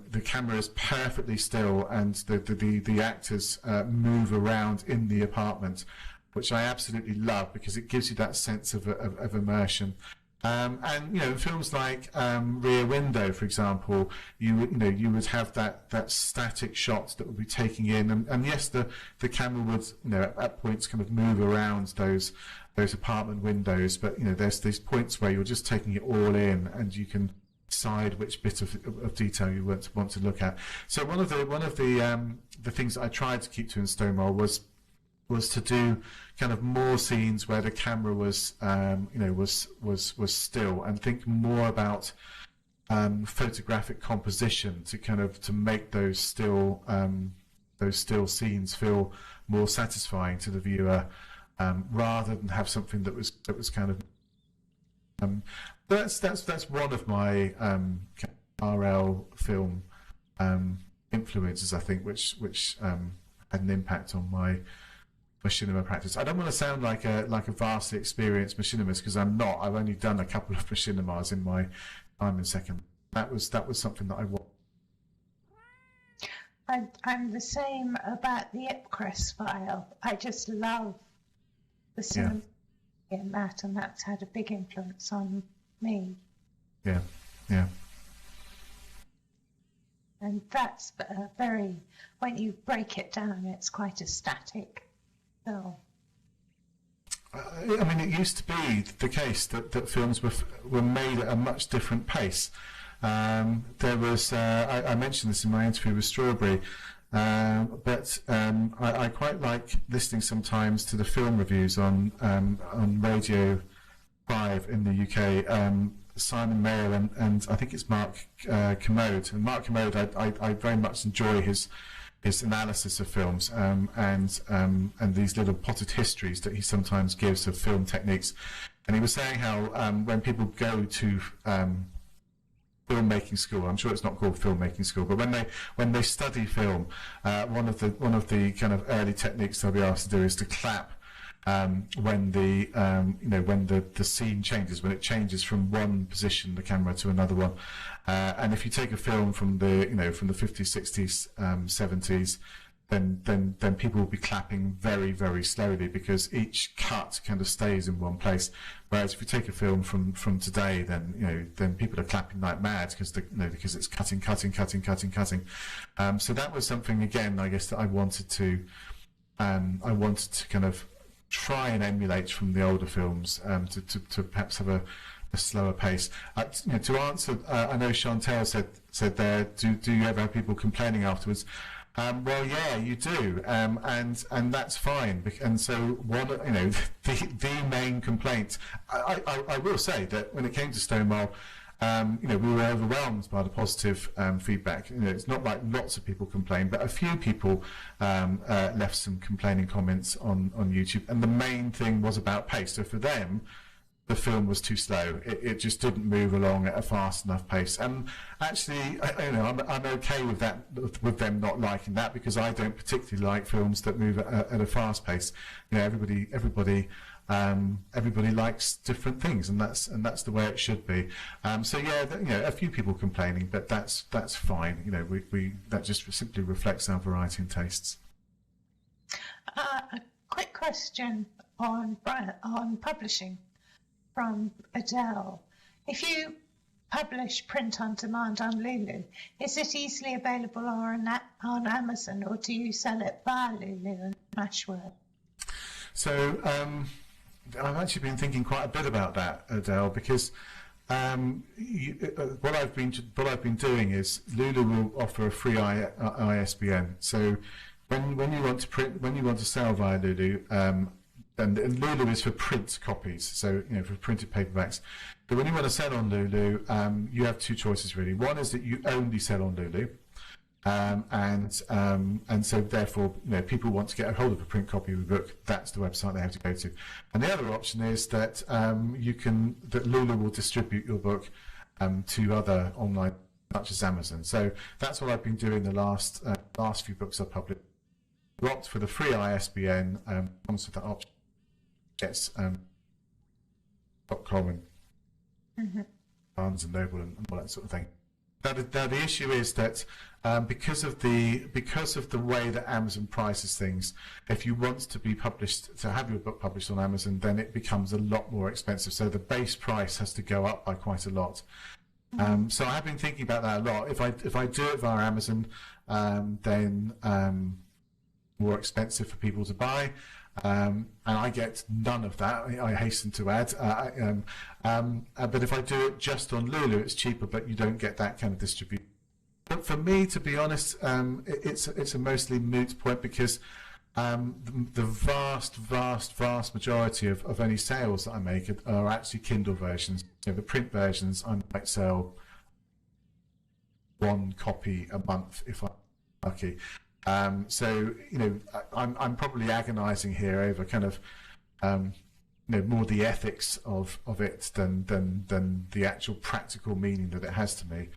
the camera is perfectly still and the actors move around in the apartment, which I absolutely love because it gives you that sense of immersion. And you know, films like Rear Window, for example, you would have that static shot that would be taking in, and yes, the camera would, you know, at points kind of move around those apartment windows, but you know, there's these points where you're just taking it all in, and you can decide which bit of detail you want to look at. So one of the things that I tried to keep to in STÖMOL was to do kind of more scenes where the camera was still, and think more about photographic composition to make those still scenes feel more satisfying to the viewer, rather than have something that was kind of that's one of my RL film influences, I think, which had an impact on my machinima practice. I don't want to sound like a vastly experienced machinimist, because I'm not. I've only done a couple of machinimas in my time in second. That was something that I want. I'm the same about the Ipcress file. I just love the cinema in that, and that's had a big influence on me. Yeah. And that's very, when you break it down, it's quite a static film. I mean, it used to be the case that films were made at a much different pace. There was, I mentioned this in my interview with Strawberry, but I quite like listening sometimes to the film reviews on Radio 5 in the UK. Simon Mayer and I think it's Mark Kermode. And Mark Kermode, I very much enjoy his analysis of films, and these little potted histories that he sometimes gives of film techniques. And he was saying how when people go to filmmaking school, I'm sure it's not called filmmaking school, but when they study film, one of the kind of early techniques they'll be asked to do is to clap when the scene changes, when it changes from one position, the camera, to another one. And if you take a film from the 50s, 60s, 70s, then people will be clapping very, very slowly because each cut kind of stays in one place. Whereas if you take a film from today, then people are clapping like mad because it's cutting. So that was something, again, I guess, that I wanted to kind of try and emulate from the older films, to perhaps have a slower pace. To answer, I know Chantel said there, do you ever have people complaining afterwards? Well, yeah, you do, and that's fine. And so, the main complaint, I will say that when it came to STÖMOL, we were overwhelmed by the positive feedback. It's not like lots of people complained, but a few people left some complaining comments on YouTube, and the main thing was about pace. So for them, the film was too slow. It just didn't move along at a fast enough pace. And actually, I'm okay with that, with them not liking that, because I don't particularly like films that move at a fast pace. Everybody likes different things, and that's the way it should be. So yeah, a few people complaining, but that's fine. That just simply reflects our variety in tastes. A quick question on publishing from Adele. If you publish print on demand on Lulu, is it easily available on Amazon, or do you sell it via Lulu and Smashwords? So I've actually been thinking quite a bit about that, Adele, because what I've been doing is Lulu will offer a free ISBN. So when you want to sell via Lulu, and Lulu is for print copies, so for printed paperbacks. But when you want to sell on Lulu, you have two choices really. One is that you only sell on Lulu, and so therefore, people want to get a hold of a print copy of the book. That's the website they have to go to. And the other option is that that Lulu will distribute your book to other online, such as Amazon. So that's what I've been doing the last few books I've published. You opt for the free ISBN, comes with that option. Gets .com and Barnes and Noble and all that sort of thing. Now the issue is that because of the way that Amazon prices things, if you want to have your book published on Amazon, then it becomes a lot more expensive. So the base price has to go up by quite a lot. So I have been thinking about that a lot. If I do it via Amazon, then more expensive for people to buy. And I get none of that, I hasten to add. But if I do it just on Lulu, it's cheaper, but you don't get that kind of distribution. But for me, to be honest, it's a mostly moot point, because the vast majority of any sales that I make are actually Kindle versions. The print versions, I might sell one copy a month if I'm lucky. So I'm probably agonising here over kind of more the ethics of it than the actual practical meaning that it has to me.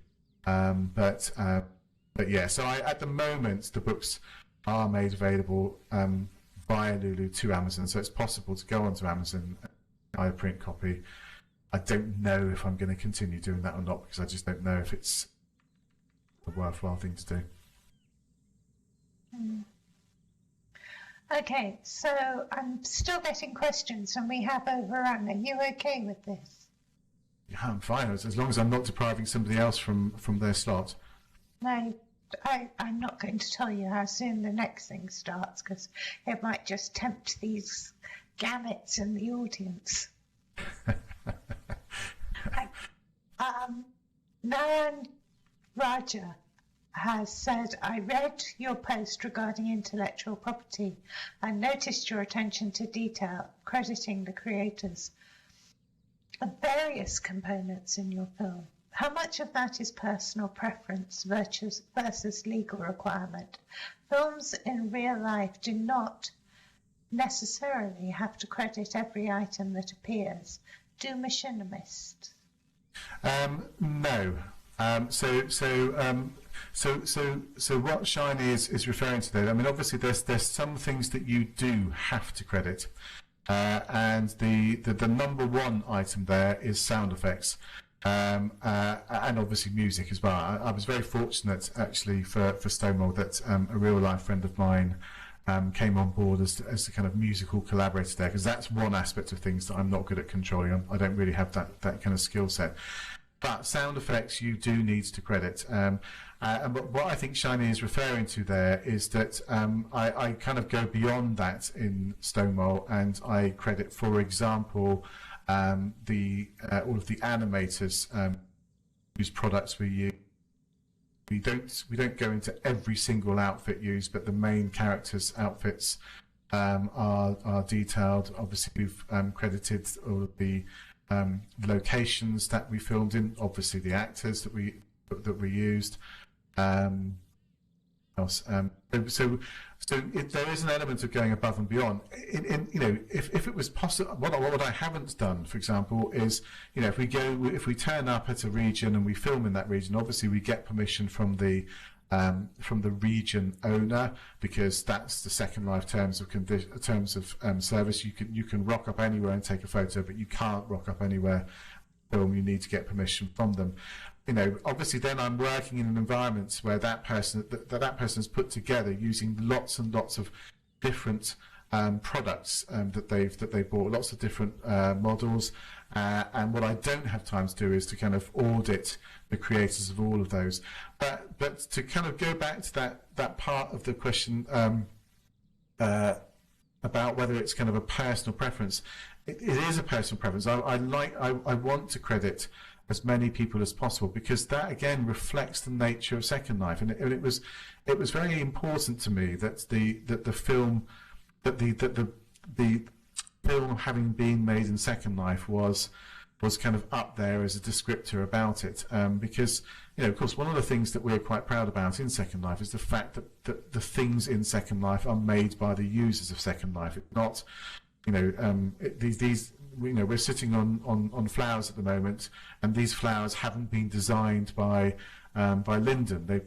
But yeah, so at the moment the books are made available via Lulu to Amazon, so it's possible to go onto Amazon and buy a print copy. I don't know if I'm going to continue doing that or not, because I just don't know if it's a worthwhile thing to do. Okay, so I'm still getting questions, and we have overrun. Are you okay with this? Yeah, I'm fine, as long as I'm not depriving somebody else from their slot. No, I'm not going to tell you how soon the next thing starts, because it might just tempt these gametes in the audience. Naran Raja has said, I read your post regarding intellectual property and noticed your attention to detail, crediting the creators of various components in your film. How much of that is personal preference versus legal requirement? Films in real life do not necessarily have to credit every item that appears. Do machinists? No. So what Shiny is referring to there, I mean, obviously there's some things that you do have to credit, and the number one item there is sound effects. and obviously music as well. I was very fortunate actually for STÖMOL that a real life friend of mine came on board as the kind of musical collaborator there, because that's one aspect of things that I'm not good at controlling. I don't really have that kind of skill set. But sound effects you do need to credit. And what I think Shiny is referring to there is that I kind of go beyond that in STÖMOL, and I credit, for example, all of the animators whose products we use. We don't go into every single outfit used, but the main characters' outfits are detailed. Obviously, we've credited all of the locations that we filmed in. Obviously, the actors that we used. There is an element of going above and beyond. If it was possible, what I haven't done, for example, is if we turn up at a region and we film in that region, obviously we get permission from the region owner, because that's the Second Life terms of service. You can rock up anywhere and take a photo, but you can't rock up anywhere film. You need to get permission from them. Obviously then I'm working in an environment where that person has put together using lots and lots of different products that they've bought, lots of different models, and what I don't have time to do is to kind of audit the creators of all of those. But to kind of go back to that part of the question about whether it's kind of a personal preference, it is a personal preference. I want to credit as many people as possible, because that again reflects the nature of Second Life, and it was very important to me that the film having been made in Second Life was kind of up there as a descriptor about it, because of course one of the things that we're quite proud about in Second Life is the fact that the things in Second Life are made by the users of Second Life. It's not we're sitting on flowers at the moment, and these flowers haven't been designed by Lyndon. They've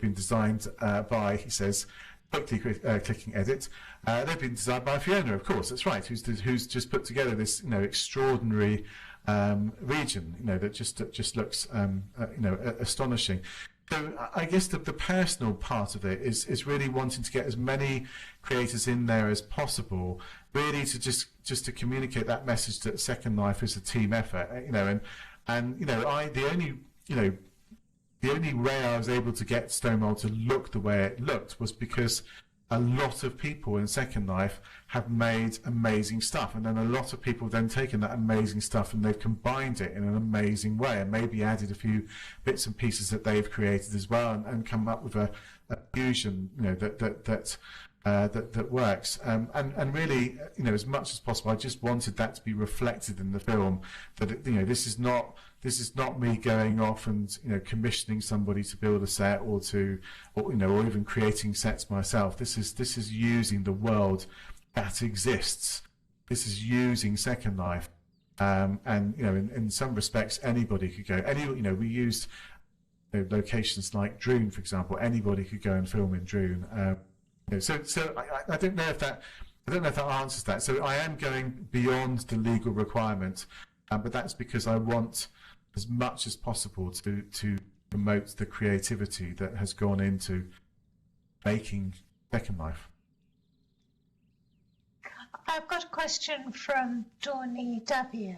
been designed by, he says, quickly clicking edit. They've been designed by Fiona, of course. That's right. Who's just put together this extraordinary region that just looks astonishing. So I guess the personal part of it is really wanting to get as many creators in there as possible, really to just to communicate that message that Second Life is a team effort, the only way I was able to get STÖMOL to look the way it looked was because a lot of people in Second Life have made amazing stuff, and then a lot of people have then taken that amazing stuff and they've combined it in an amazing way, and maybe added a few bits and pieces that they've created as well, and come up with a fusion that works. And really, as much as possible, I just wanted that to be reflected in the film. That this is not me going off and commissioning somebody to build a set, or even creating sets myself. This is using the world that exists. This is using Second Life, and in some respects anybody could go. We used locations like Droon, for example. Anybody could go and film in Droon. So I don't know if that answers that. So I am going beyond the legal requirement, but that's because I want as much as possible to promote the creativity that has gone into making Second Life. I've got a question from Dawny W,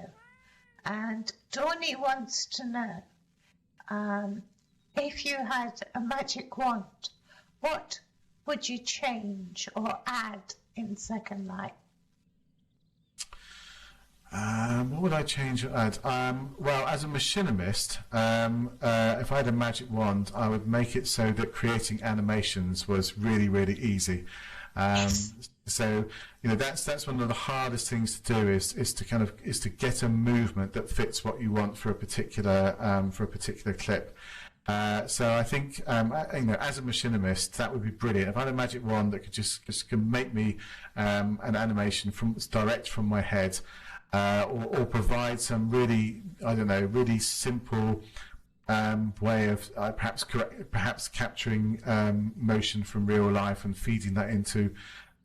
and Dawny wants to know, if you had a magic wand, what would you change or add in Second Life? What would I change or add? Well, as a machinimist, if I had a magic wand, I would make it so that creating animations was really, really easy. So that's one of the hardest things to do is to get a movement that fits what you want for a particular clip. So I think as a machinimist, that would be brilliant. If I had a magic wand that could just make me an animation direct from my head, or provide some really simple way of perhaps capturing motion from real life and feeding that into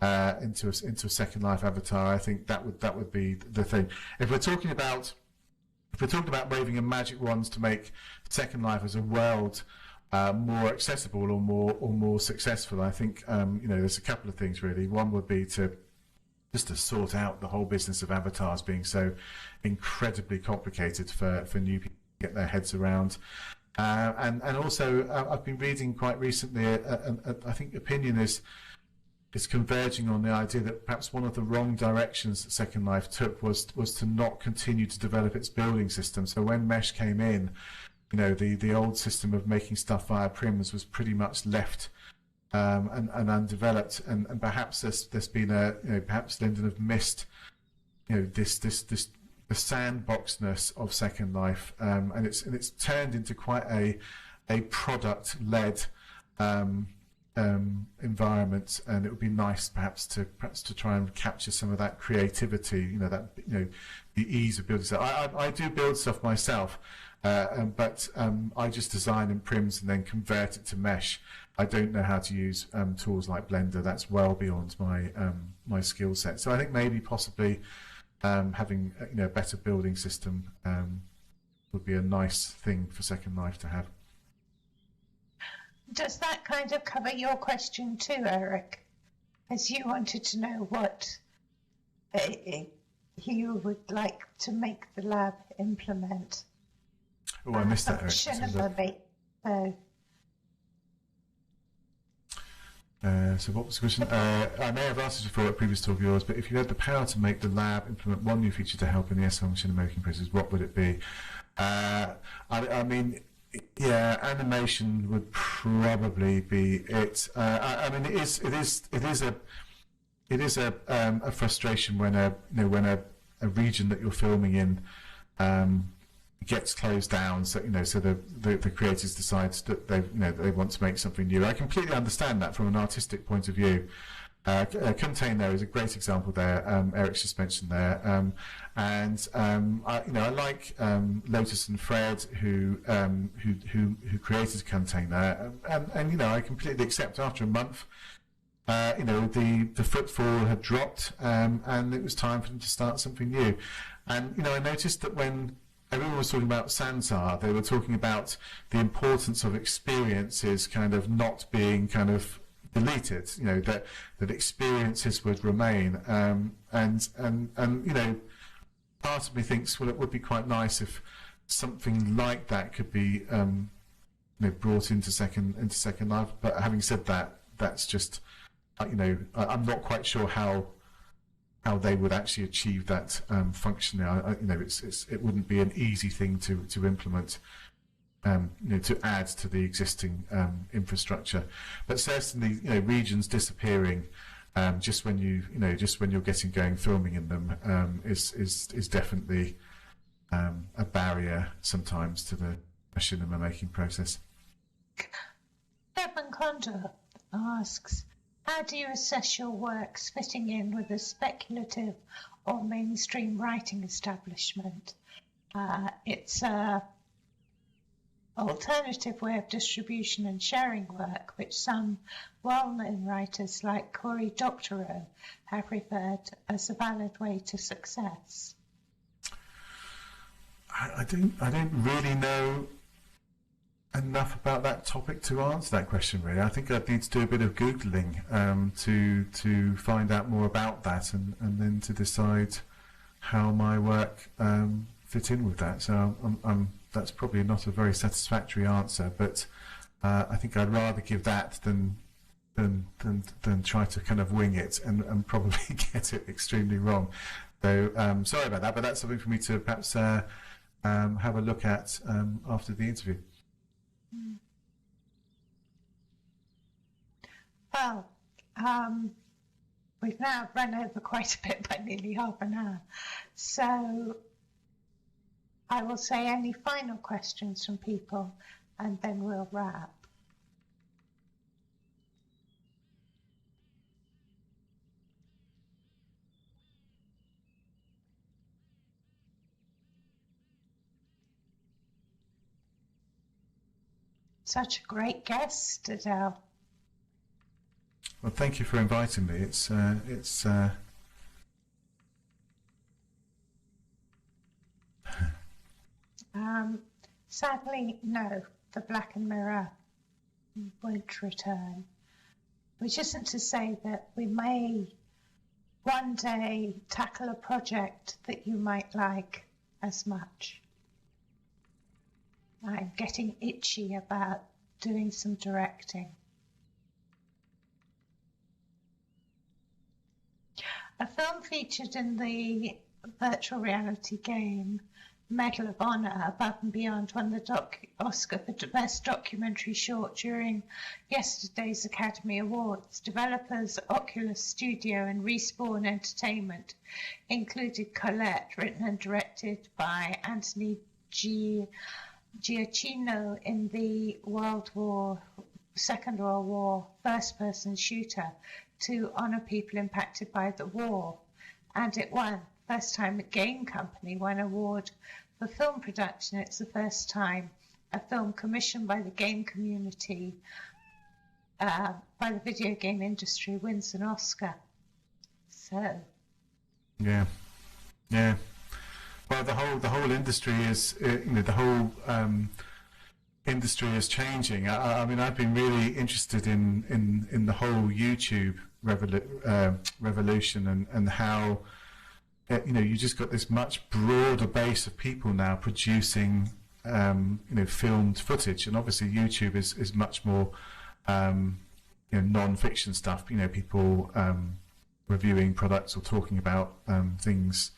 a Second Life avatar. I think that would be the thing. If we're talking about if we're talking about waving a magic wand to make Second Life as a world more accessible or more successful, I think there's a couple of things really. One would be to sort out the whole business of avatars being so incredibly complicated for new people to get their heads around. And also, I've been reading quite recently, I think opinion is converging on the idea that perhaps one of the wrong directions that Second Life took was to not continue to develop its building system. So when Mesh came in, the old system of making stuff via prims was pretty much left and undeveloped, and perhaps there's been perhaps Linden have missed this the sandboxness of Second Life, and it's turned into quite a product-led environment, and it would be nice perhaps to try and capture some of that creativity, the ease of building stuff. I do build stuff myself, but I just design in prims and then convert it to mesh. I don't know how to use tools like Blender. That's well beyond my skill set. So I think maybe possibly having a better building system would be a nice thing for Second Life to have. Does that kind of cover your question too, Eric? As you wanted to know what you would like to make the lab implement. Oh, I missed that, Eric. So what was the question? I may have asked this before at a previous talk of yours, but if you had the power to make the lab implement one new feature to help in the SL machinima making process, what would it be? I mean, yeah, animation would probably be it. I mean, it is a frustration when a region that you're filming in gets closed down, so so the creators decide that they want to make something new. I completely understand that from an artistic point of view. Contain there is a great example there. Eric's just mentioned there, and I like Lotus and Fred who created Contain there, and I completely accept after a month. The footfall had dropped, and it was time for them to start something new. And I noticed that when everyone was talking about Sansar, they were talking about the importance of experiences kind of not being kind of deleted, that experiences would remain, and part of me thinks, well, it would be quite nice if something like that could be brought into Second Life. But having said that, that's just I'm not quite sure how they would actually achieve that function. It wouldn't be an easy thing to implement, to add to the existing infrastructure. But certainly, regions disappearing just when you're getting going filming in them is definitely a barrier sometimes to the machinima making process. Evan Condor asks, how do you assess your works fitting in with a speculative or mainstream writing establishment? It's an alternative way of distribution and sharing work, which some well-known writers like Cory Doctorow have referred as a valid way to success. I don't really know enough about that topic to answer that question, really. I think I'd need to do a bit of Googling to find out more about that, and then to decide how my work fit in with that. So that's probably not a very satisfactory answer, but I think I'd rather give that than try to kind of wing it and probably get it extremely wrong. So sorry about that, but that's something for me to perhaps have a look at after the interview. Well, we've now run over quite a bit by nearly half an hour, so I will say any final questions from people and then we'll wrap. Such a great guest, Adele. Well, thank you for inviting me. Sadly, no, the Black and Mirror won't return. Which isn't to say that we may one day tackle a project that you might like as much. I'm getting itchy about doing some directing. A film featured in the virtual reality game Medal of Honor Above and Beyond won the Oscar for Best Documentary Short during yesterday's Academy Awards. Developers Oculus Studio and Respawn Entertainment included Colette, written and directed by Anthony Giacchino, in the Second World War first-person shooter to honour people impacted by the war, and it won. First time a game company won an award for film production. It's the first time a film commissioned by the game community, by the video game industry, wins an Oscar. So. Yeah. Well, the whole industry is, the whole industry is changing. I mean, I've been really interested in the whole YouTube revolution and how. You just got this much broader base of people now producing, filmed footage, and obviously YouTube is much more, non-fiction stuff. People reviewing products or talking about things,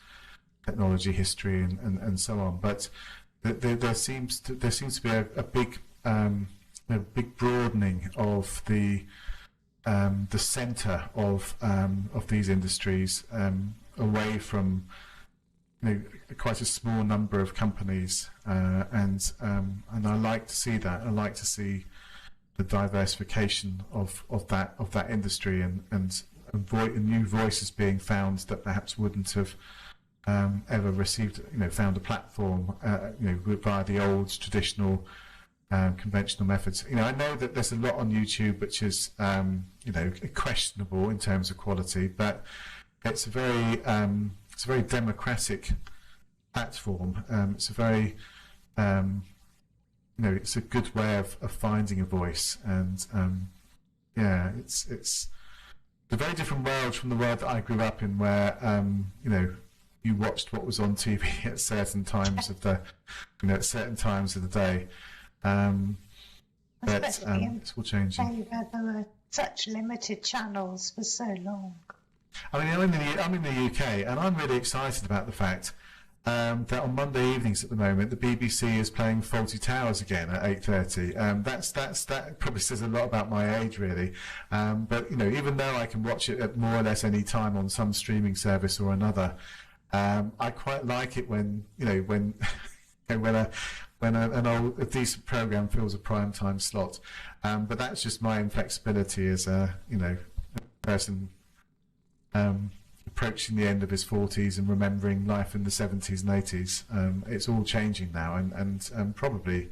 technology, history, and so on. But there seems to be a big broadening of the centre of these industries. Away from quite a small number of companies, and I like to see that. I like to see the diversification of that industry and new voices being found that perhaps wouldn't have ever received, found a platform, via the old traditional conventional methods. I know that there's a lot on YouTube which is questionable in terms of quality, but it's a very democratic platform. It's a very it's a good way of finding a voice, and it's a very different world from the world that I grew up in, where you watched what was on TV at certain times of the day. But it's all changing. There were such limited channels for so long. I mean, I'm in the UK, and I'm really excited about the fact that on Monday evenings at the moment, the BBC is playing Fawlty Towers again at 8:30. That probably says a lot about my age, really. But even though I can watch it at more or less any time on some streaming service or another, I quite like it when a decent program fills a prime time slot. But that's just my inflexibility as a person. Approaching the end of his 40s and remembering life in the 70s and 80s. It's all changing now, and probably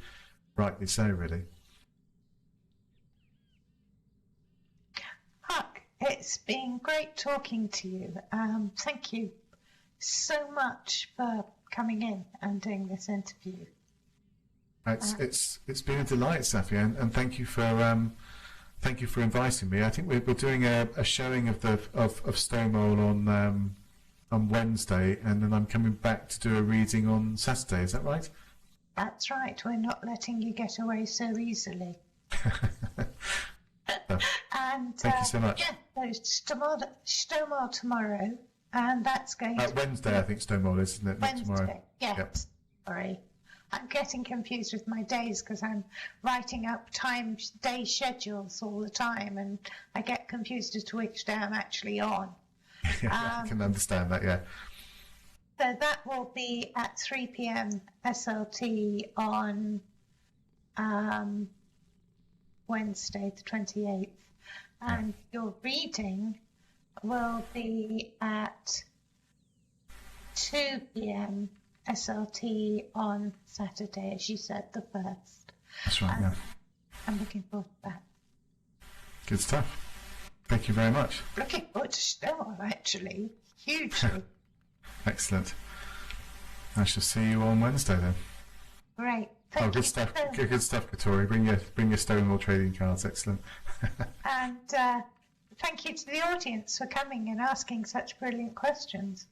rightly so, really. Huck, it's been great talking to you. Thank you so much for coming in and doing this interview. It's been a delight, Saffia, and thank you for inviting me. I think we're doing a showing of STÖMOL on Wednesday, and then I'm coming back to do a reading on Saturday. Is that right? That's right. We're not letting you get away so easily. And thank you so much. Yeah, there's STÖMOL tomorrow, and that's going to Wednesday. I think STÖMOL is, isn't it? Wednesday. Not tomorrow. Yeah. Yep. Sorry. I'm getting confused with my days because I'm writing up day schedules all the time, and I get confused as to which day I'm actually on. Yeah, I can understand that, yeah. So that will be at 3 p.m. SLT on Wednesday the 28th. And your reading will be at 2 p.m. SLT on Saturday, as you said, the 1st. That's right, yeah. I'm looking forward to that. Good stuff. Thank you very much. Looking forward to STÖMOL, actually. Hugely. Excellent. I shall see you on Wednesday then. Great. Good stuff. Good stuff, Katori. Bring your STÖMOL trading cards. Excellent. And thank you to the audience for coming and asking such brilliant questions.